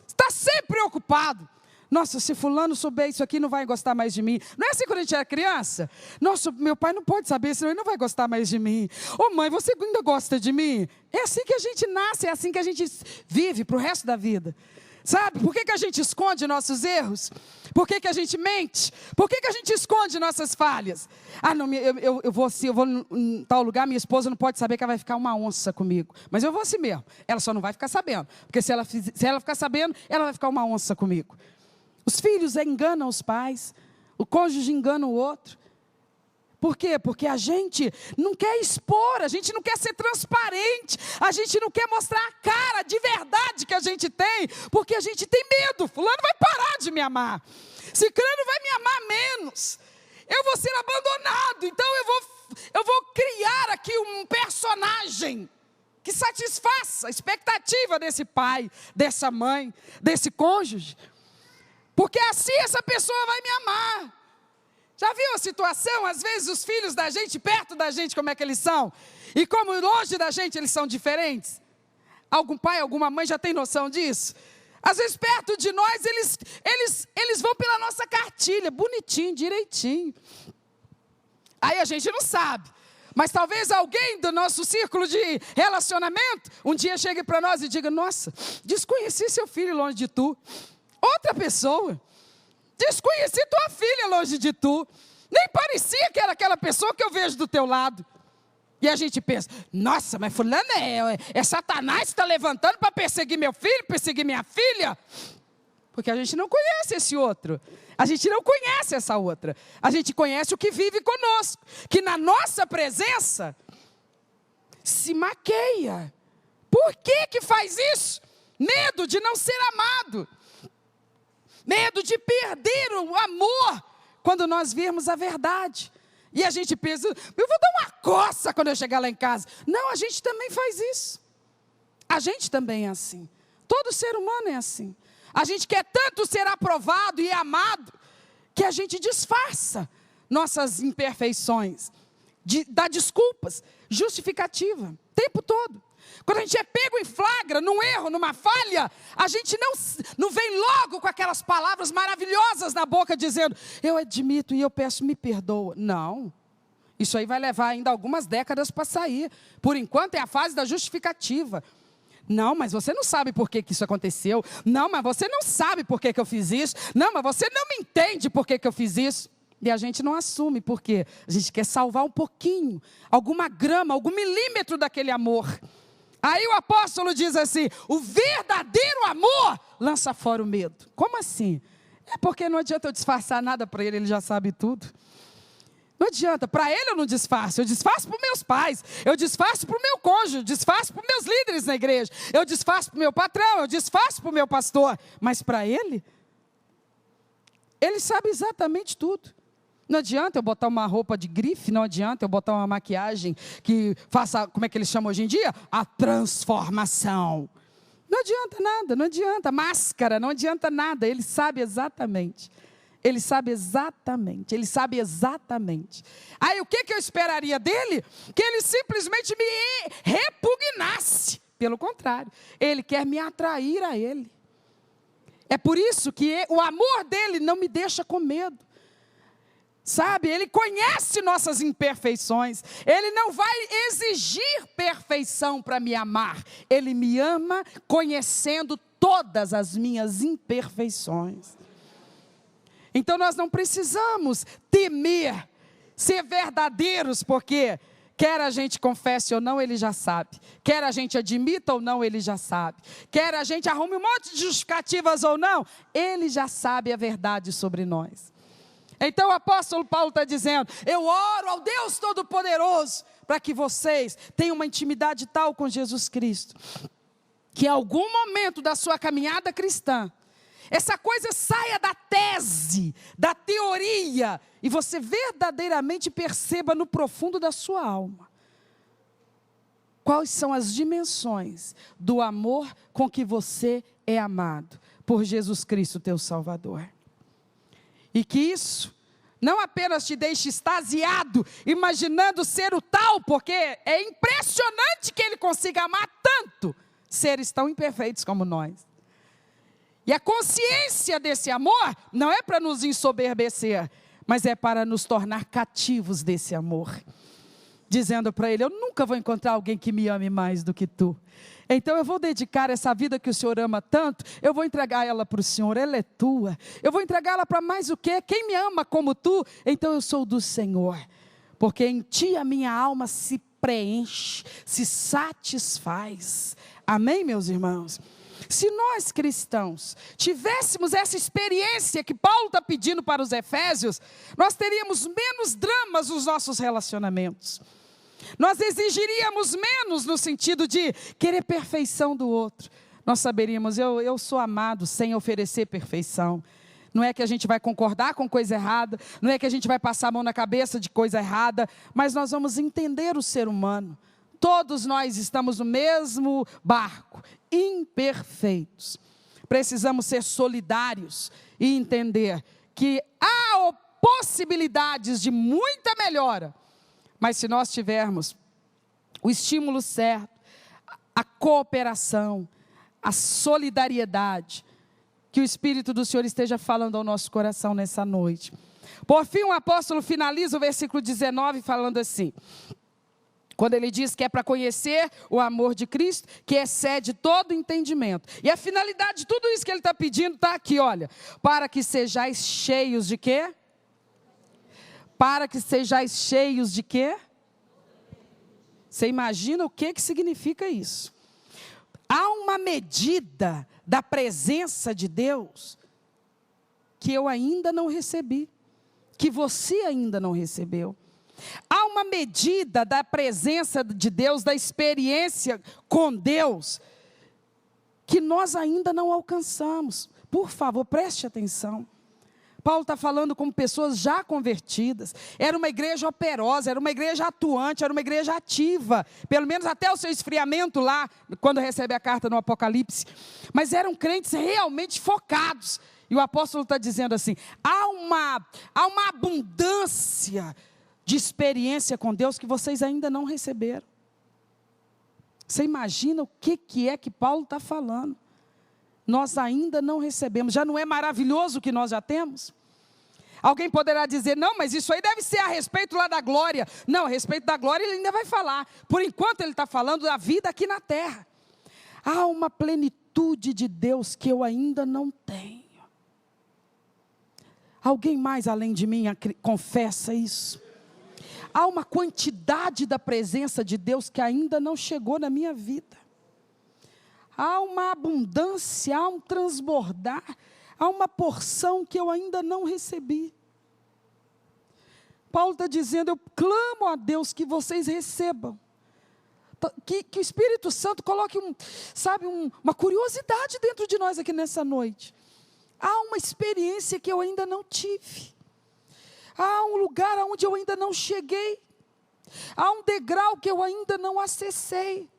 Está sempre preocupado. Nossa, se fulano souber isso aqui, não vai gostar mais de mim. Não é assim quando a gente era criança? Nossa, meu pai não pode saber, senão ele não vai gostar mais de mim. Ô mãe, você ainda gosta de mim? É assim que a gente nasce, é assim que a gente vive para o resto da vida. Sabe, por que a gente esconde nossos erros? Por que a gente mente? Por que a gente esconde nossas falhas? Ah, não, eu vou assim, eu vou em tal lugar, minha esposa não pode saber que ela vai ficar uma onça comigo. Mas eu vou assim mesmo, ela só não vai ficar sabendo. Porque se ela ficar sabendo, ela vai ficar uma onça comigo. Os filhos enganam os pais, o cônjuge engana o outro. Por quê? Porque a gente não quer expor, a gente não quer ser transparente, a gente não quer mostrar a cara de verdade que a gente tem, porque a gente tem medo. Fulano vai parar de me amar, ciclano vai me amar menos, eu vou ser abandonado, então eu vou criar aqui um personagem que satisfaça a expectativa desse pai, dessa mãe, desse cônjuge. Porque assim essa pessoa vai me amar. Já viu a situação? Às vezes os filhos da gente, perto da gente, como é que eles são? E como longe da gente eles são diferentes? Algum pai, alguma mãe já tem noção disso? Às vezes perto de nós eles vão pela nossa cartilha, bonitinho, direitinho. Aí a gente não sabe. Mas talvez alguém do nosso círculo de relacionamento um dia chegue para nós e diga: nossa, desconheci seu filho longe de tu. Outra pessoa, desconheci tua filha longe de tu, nem parecia que era aquela pessoa que eu vejo do teu lado. E a gente pensa: nossa, mas fulano é Satanás que está levantando para perseguir meu filho, perseguir minha filha. Porque a gente não conhece esse outro, a gente não conhece essa outra, a gente conhece o que vive conosco, que na nossa presença se maqueia. Por que faz isso? Medo de não ser amado. Medo de perder o amor quando nós virmos a verdade. E a gente pensa: eu vou dar uma coça quando eu chegar lá em casa. Não, a gente também faz isso. A gente também é assim. Todo ser humano é assim. A gente quer tanto ser aprovado e amado, que a gente disfarça nossas imperfeições, dá desculpas, justificativa, o tempo todo. Quando a gente é pego em flagra, num erro, numa falha, a gente não vem logo com aquelas palavras maravilhosas na boca dizendo: eu admito e eu peço, me perdoa. Não, isso aí vai levar ainda algumas décadas para sair. Por enquanto é a fase da justificativa. Não, mas você não sabe por que isso aconteceu. Não, mas você não sabe por que eu fiz isso. Não, mas você não me entende por que eu fiz isso. E a gente não assume, porque a gente quer salvar um pouquinho, alguma grama, algum milímetro daquele amor. Aí o apóstolo diz assim: o verdadeiro amor lança fora o medo. Como assim? É porque não adianta eu disfarçar nada para ele, ele já sabe tudo. Não adianta, para ele eu não disfarço, eu disfarço para os meus pais, eu disfarço para o meu cônjuge, eu disfarço para os meus líderes na igreja, eu disfarço para o meu patrão, eu disfarço para o meu pastor. Mas para ele sabe exatamente tudo. Não adianta eu botar uma roupa de grife, não adianta eu botar uma maquiagem que faça, como é que eles chamam hoje em dia? A transformação. Não adianta nada, não adianta. Máscara, não adianta nada. Ele sabe exatamente. Ele sabe exatamente. Ele sabe exatamente. Aí o que eu esperaria dele? Que ele simplesmente me repugnasse. Pelo contrário, ele quer me atrair a ele. É por isso que o amor dele não me deixa com medo. Sabe, ele conhece nossas imperfeições, ele não vai exigir perfeição para me amar, ele me ama conhecendo todas as minhas imperfeições. Então nós não precisamos temer, ser verdadeiros, porque quer a gente confesse ou não, ele já sabe, quer a gente admita ou não, ele já sabe, quer a gente arrume um monte de justificativas ou não, ele já sabe a verdade sobre nós. Então o apóstolo Paulo está dizendo: eu oro ao Deus Todo-Poderoso para que vocês tenham uma intimidade tal com Jesus Cristo, que em algum momento da sua caminhada cristã, essa coisa saia da tese, da teoria, e você verdadeiramente perceba no profundo da sua alma quais são as dimensões do amor com que você é amado por Jesus Cristo, teu Salvador. E que isso não apenas te deixe extasiado, imaginando ser o tal, porque é impressionante que ele consiga amar tanto seres tão imperfeitos como nós. E a consciência desse amor não é para nos ensoberbecer, mas é para nos tornar cativos desse amor. Dizendo para ele, eu nunca vou encontrar alguém que me ame mais do que tu. Então eu vou dedicar essa vida que o Senhor ama tanto, eu vou entregar ela para o Senhor, ela é tua. Eu vou entregar ela para mais o quê? Quem me ama como tu, então eu sou do Senhor. Porque em ti a minha alma se preenche, se satisfaz. Amém, meus irmãos? Se nós cristãos tivéssemos essa experiência que Paulo está pedindo para os Efésios, nós teríamos menos dramas nos nossos relacionamentos. Nós exigiríamos menos no sentido de querer perfeição do outro. Nós saberíamos, eu sou amado sem oferecer perfeição. Não é que a gente vai concordar com coisa errada, não é que a gente vai passar a mão na cabeça de coisa errada, mas nós vamos entender o ser humano. Todos nós estamos no mesmo barco, imperfeitos. Precisamos ser solidários e entender que há possibilidades de muita melhora, mas se nós tivermos o estímulo certo, a cooperação, a solidariedade, que o Espírito do Senhor esteja falando ao nosso coração nessa noite. Por fim, o apóstolo finaliza o versículo 19 falando assim, quando ele diz que é para conhecer o amor de Cristo, que excede todo entendimento. E a finalidade de tudo isso que ele está pedindo está aqui, olha. Para que sejais cheios de quê? Para que sejais cheios de quê? Você imagina o que significa isso? Há uma medida da presença de Deus que eu ainda não recebi, que você ainda não recebeu. Há uma medida da presença de Deus, da experiência com Deus, que nós ainda não alcançamos. Por favor, preste atenção. Paulo está falando com pessoas já convertidas. Era uma igreja operosa, era uma igreja atuante, era uma igreja ativa. Pelo menos até o seu esfriamento lá, quando recebe a carta no Apocalipse. Mas eram crentes realmente focados. E o apóstolo está dizendo assim, há uma abundância de experiência com Deus que vocês ainda não receberam. Você imagina o que é que Paulo está falando? Nós ainda não recebemos. Já não é maravilhoso o que nós já temos? Alguém poderá dizer, não, mas isso aí deve ser a respeito lá da glória. Não, a respeito da glória ele ainda vai falar. Por enquanto ele está falando da vida aqui na terra. Há uma plenitude de Deus que eu ainda não tenho. Alguém mais além de mim confessa isso? Há uma quantidade da presença de Deus que ainda não chegou na minha vida. Há uma abundância, há um transbordar, há uma porção que eu ainda não recebi. Paulo está dizendo, eu clamo a Deus que vocês recebam. Que o Espírito Santo coloque uma curiosidade dentro de nós aqui nessa noite. Há uma experiência que eu ainda não tive. Há um lugar onde eu ainda não cheguei. Há um degrau que eu ainda não acessei.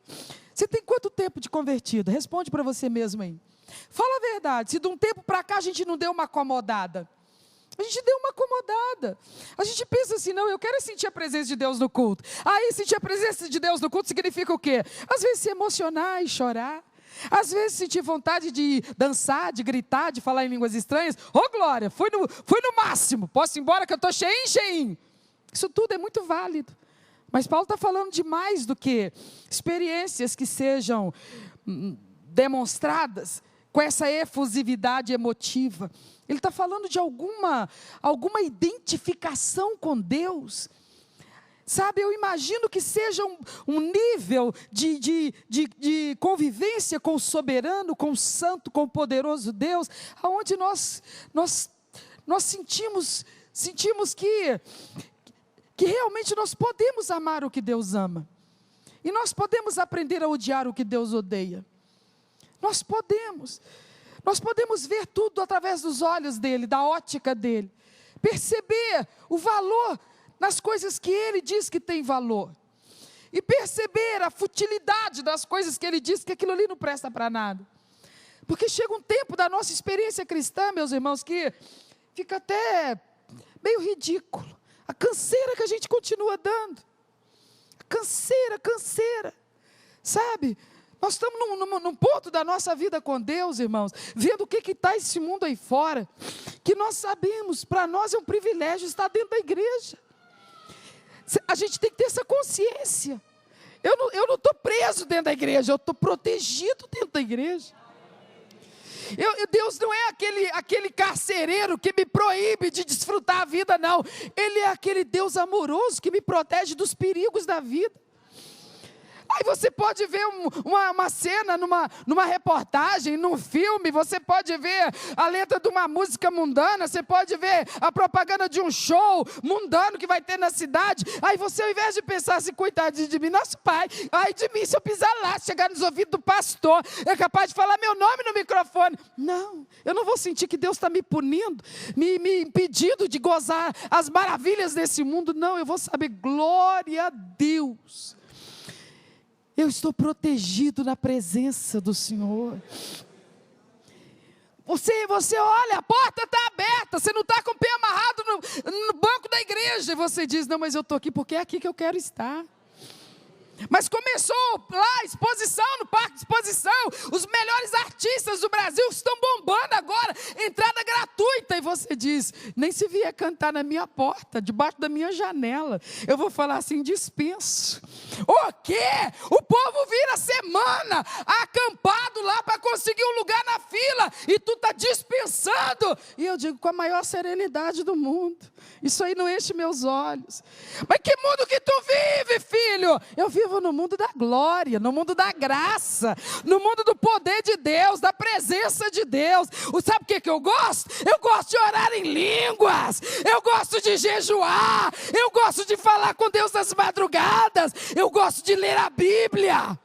Você tem quanto tempo de convertido? Responde para você mesmo aí. Fala a verdade, se de um tempo para cá a gente não deu uma acomodada. A gente deu uma acomodada. A gente pensa assim, não, eu quero sentir a presença de Deus no culto. Aí sentir a presença de Deus no culto significa o quê? Às vezes se emocionar e chorar. Às vezes sentir vontade de dançar, de gritar, de falar em línguas estranhas. Ô glória, fui no máximo. Posso ir embora que eu estou cheinho. Isso tudo é muito válido. Mas Paulo está falando de mais do que experiências que sejam demonstradas com essa efusividade emotiva. Ele está falando de alguma identificação com Deus. Sabe, eu imagino que seja um nível de convivência com o soberano, com o santo, com o poderoso Deus, onde nós sentimos que realmente nós podemos amar o que Deus ama. E nós podemos aprender a odiar o que Deus odeia. Nós podemos ver tudo através dos olhos dele, da ótica dele. Perceber o valor nas coisas que ele diz que tem valor. E perceber a futilidade das coisas que ele diz que aquilo ali não presta para nada. Porque chega um tempo da nossa experiência cristã, meus irmãos, que fica até meio ridículo. A canseira que a gente continua dando. Canseira. Sabe? Nós estamos num ponto da nossa vida com Deus, irmãos, vendo o que está esse mundo aí fora, que nós sabemos, para nós é um privilégio estar dentro da igreja. A gente tem que ter essa consciência. Eu não estou preso dentro da igreja, eu estou protegido dentro da igreja. Deus não é aquele carcereiro que me proíbe de desfrutar a vida, não. Ele é aquele Deus amoroso que me protege dos perigos da vida. Aí você pode ver uma cena numa reportagem, num filme, você pode ver a letra de uma música mundana, você pode ver a propaganda de um show mundano que vai ter na cidade. Aí você, ao invés de pensar assim, coitado de mim, nosso pai, ai de mim se eu pisar lá, chegar nos ouvidos do pastor, é capaz de falar meu nome no microfone. Não, eu não vou sentir que Deus está me punindo, me impedindo de gozar as maravilhas desse mundo. Não, eu vou saber, glória a Deus. Eu estou protegido na presença do Senhor. Você olha, a porta está aberta, você não está com o pé amarrado no banco da igreja. E você diz, não, mas eu estou aqui porque é aqui que eu quero estar. Mas começou lá, exposição, no parque de exposição, os melhores artistas do Brasil estão bombando agora, entrada gratuita, e você diz, nem se vier cantar na minha porta, debaixo da minha janela, eu vou falar assim, dispenso. O quê? O povo vira semana, acampado lá para conseguir um lugar na fila, e tu está dispensando, e eu digo com a maior serenidade do mundo, isso aí não enche meus olhos. Mas que mundo que tu vive, filho? Eu vivo no mundo da glória, no mundo da graça, no mundo do poder de Deus, da presença de Deus. Sabe o que eu gosto? Eu gosto de orar em línguas, eu gosto de jejuar, eu gosto de falar com Deus nas madrugadas, eu gosto de ler a Bíblia.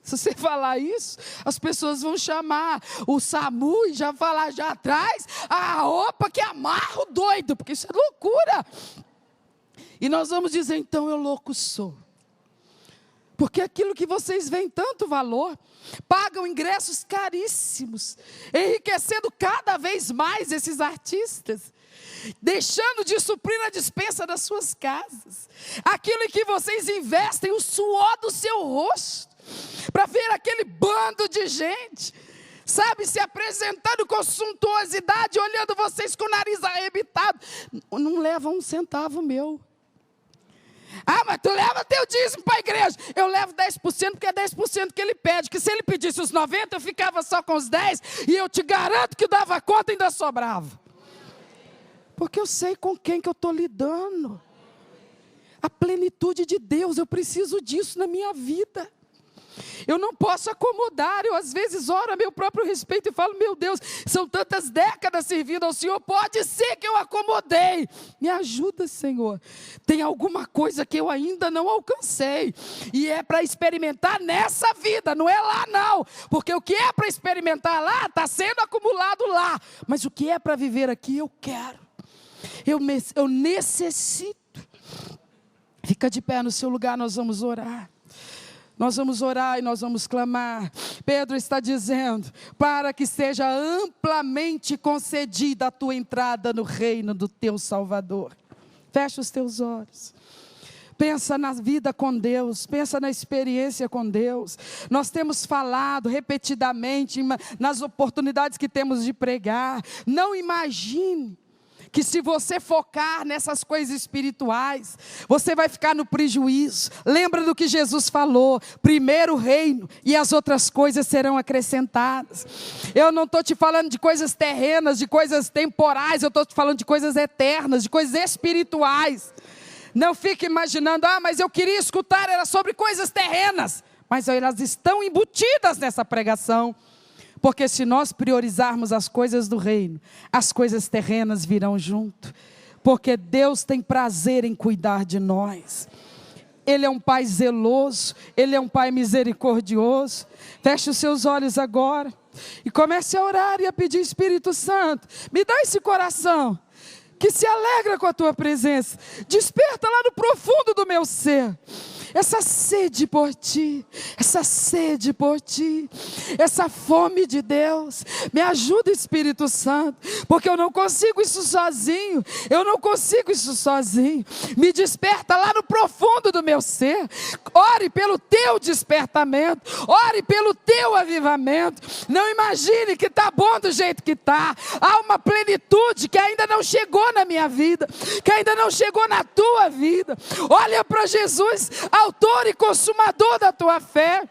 Se você falar isso, as pessoas vão chamar o SAMU e já falar já atrás a roupa que amarra o doido, porque isso é loucura. E nós vamos dizer, então eu louco sou. Porque aquilo que vocês veem tanto valor, pagam ingressos caríssimos, enriquecendo cada vez mais esses artistas, deixando de suprir a despensa das suas casas, aquilo em que vocês investem o suor do seu rosto, para ver aquele bando de gente, sabe, se apresentando com suntuosidade, olhando vocês com o nariz arrebitado, não leva um centavo meu. Ah, mas tu leva teu dízimo para a igreja. Eu levo 10% porque é 10% que ele pede. Que se ele pedisse os 90%, eu ficava só com os 10%. E eu te garanto que dava conta e ainda sobrava. Porque eu sei com quem que eu estou lidando. A plenitude de Deus, eu preciso disso na minha vida. Eu não posso acomodar, eu às vezes oro a meu próprio respeito e falo, meu Deus, são tantas décadas servindo ao Senhor, pode ser que eu acomodei, me ajuda, Senhor, tem alguma coisa que eu ainda não alcancei, e é para experimentar nessa vida, não é lá não, porque o que é para experimentar lá, está sendo acumulado lá, mas o que é para viver aqui, eu quero, eu necessito. Fica de pé no seu lugar, nós vamos orar. Nós vamos orar e nós vamos clamar. Pedro está dizendo, para que seja amplamente concedida a tua entrada no reino do teu Salvador. Fecha os teus olhos. Pensa na vida com Deus, pensa na experiência com Deus. Nós temos falado repetidamente nas oportunidades que temos de pregar. Não imagine que se você focar nessas coisas espirituais, você vai ficar no prejuízo. Lembra do que Jesus falou, primeiro o reino e as outras coisas serão acrescentadas. Eu não estou te falando de coisas terrenas, de coisas temporais, eu estou te falando de coisas eternas, de coisas espirituais. Não fique imaginando, mas eu queria escutar, era sobre coisas terrenas. Mas elas estão embutidas nessa pregação. Porque se nós priorizarmos as coisas do reino, as coisas terrenas virão junto. Porque Deus tem prazer em cuidar de nós. Ele é um Pai zeloso, Ele é um Pai misericordioso. Feche os seus olhos agora e comece a orar e a pedir, Espírito Santo, me dá esse coração que se alegra com a Tua presença. Desperta lá no profundo do meu ser essa sede por Ti, essa sede por Ti, essa fome de Deus. Me ajuda, Espírito Santo, porque eu não consigo isso sozinho, me desperta lá no profundo do meu ser. Ore pelo Teu despertamento, ore pelo Teu avivamento. Não imagine que está bom do jeito que está. Há uma plenitude que ainda não chegou na minha vida, que ainda não chegou na tua vida. Olha para Jesus, autor e consumador da tua fé.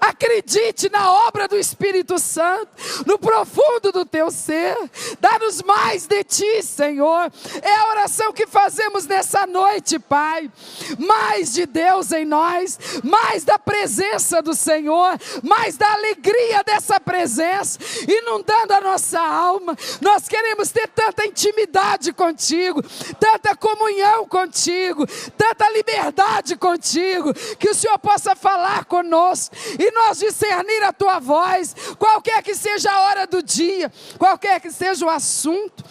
Acredite na obra do Espírito Santo, no profundo do teu ser. Dá-nos mais de Ti, Senhor. É a oração que fazemos nessa noite, Pai. Mais de Deus em nós, mais da presença do Senhor, mais da alegria dessa presença, inundando a nossa alma. Nós queremos ter tanta intimidade contigo, tanta comunhão contigo, tanta liberdade contigo, que o Senhor possa falar conosco e nós discernir a Tua voz, qualquer que seja a hora do dia, qualquer que seja o assunto.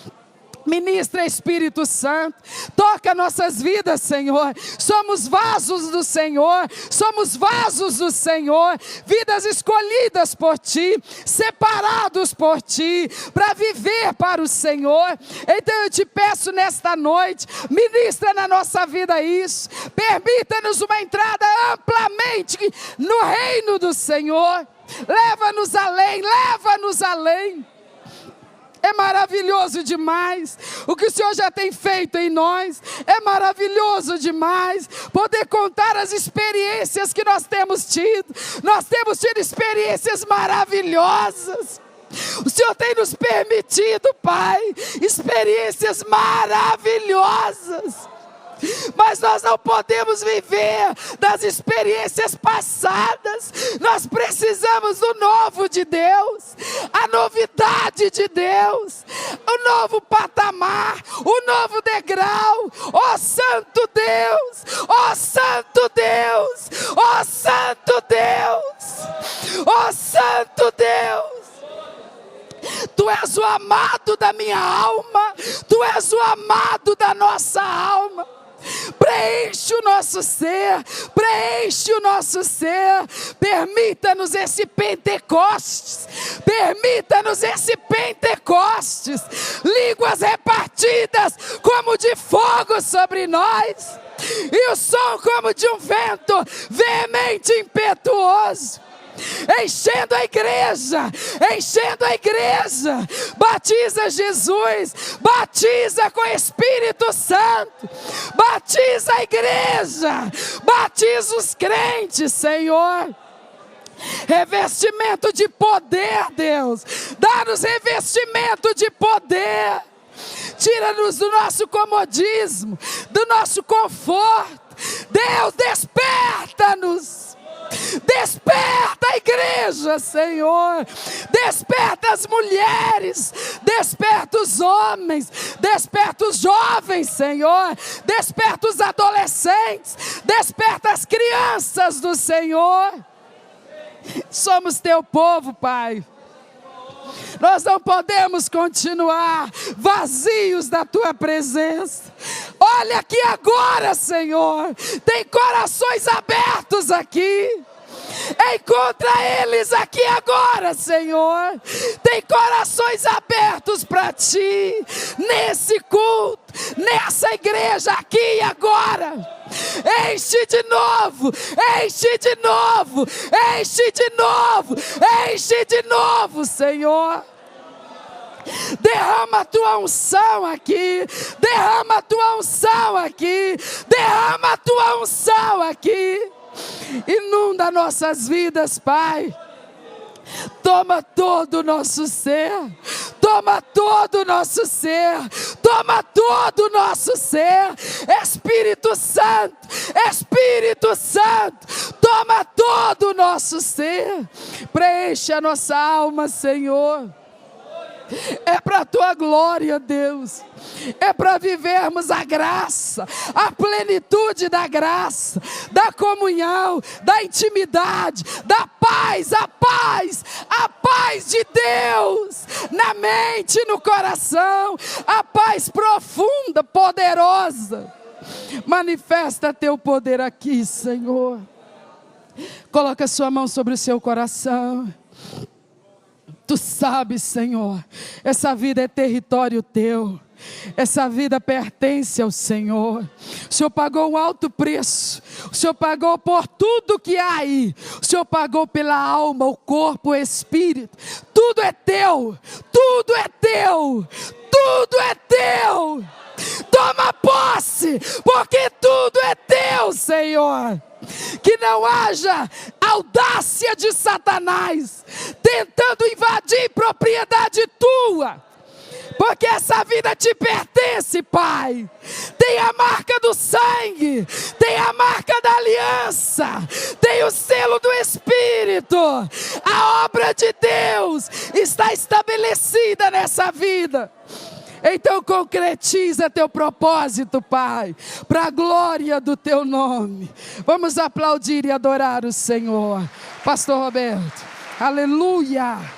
Ministra, Espírito Santo, toca nossas vidas, Senhor. Somos vasos do Senhor, vidas escolhidas por Ti, separados por Ti, para viver para o Senhor. Então eu te peço nesta noite, ministra na nossa vida isso, permita-nos uma entrada amplamente no reino do Senhor. Leva-nos além. É maravilhoso demais o que o Senhor já tem feito em nós. É maravilhoso demais poder contar as experiências que nós temos tido. Nós temos tido experiências maravilhosas. O Senhor tem nos permitido, Pai, experiências maravilhosas. Mas nós não podemos viver das experiências passadas. Nós precisamos do novo de Deus, a novidade de Deus, o novo patamar, o novo degrau. Ó Santo Deus, ó Santo Deus, ó Santo Deus, ó Santo Deus. Tu és o amado da minha alma, Tu és o amado da nossa alma. Preenche o nosso ser, permita-nos esse Pentecostes, línguas repartidas como de fogo sobre nós, e o som como de um vento veemente e impetuoso. Enchendo a igreja, batiza Jesus, batiza com o Espírito Santo, batiza a igreja, batiza os crentes, Senhor. Revestimento de poder, Deus, dá-nos revestimento de poder, tira-nos do nosso comodismo, do nosso conforto. Deus, desperta-nos. Desperta a igreja, Senhor. Desperta as mulheres, desperta os homens, desperta os jovens, Senhor. Desperta os adolescentes, desperta as crianças do Senhor. Somos Teu povo, Pai. Nós não podemos continuar vazios da Tua presença. Olha aqui agora, Senhor, tem corações abertos aqui. Encontra eles aqui agora, Senhor. Tem corações abertos para Ti, nesse culto, nessa igreja, aqui e agora. Enche de novo, Senhor. Derrama a Tua unção aqui, inunda nossas vidas, Pai. Toma todo o nosso ser, Espírito Santo, toma todo o nosso ser, preenche a nossa alma, Senhor. É para a Tua glória, Deus. É para vivermos a graça, a plenitude da graça, da comunhão, da intimidade, da paz, a paz de Deus na mente e no coração, a paz profunda, poderosa. Manifesta teu poder aqui, Senhor. Coloca a sua mão sobre o seu coração. Tu sabes, Senhor, essa vida é território teu. Essa vida pertence ao Senhor. O Senhor pagou um alto preço. O Senhor pagou por tudo que há aí. O Senhor pagou pela alma, o corpo, o espírito. Tudo é teu. Tudo é teu. Tudo é teu. Toma posse, porque tudo é teu, Senhor. Que não haja audácia de Satanás tentando invadir propriedade tua. Porque essa vida te pertence, Pai. Tem a marca do sangue, tem a marca da aliança, tem o selo do Espírito. A obra de Deus está estabelecida nessa vida. Então concretiza teu propósito, Pai, para a glória do teu nome. Vamos aplaudir e adorar o Senhor. Pastor Roberto, aleluia.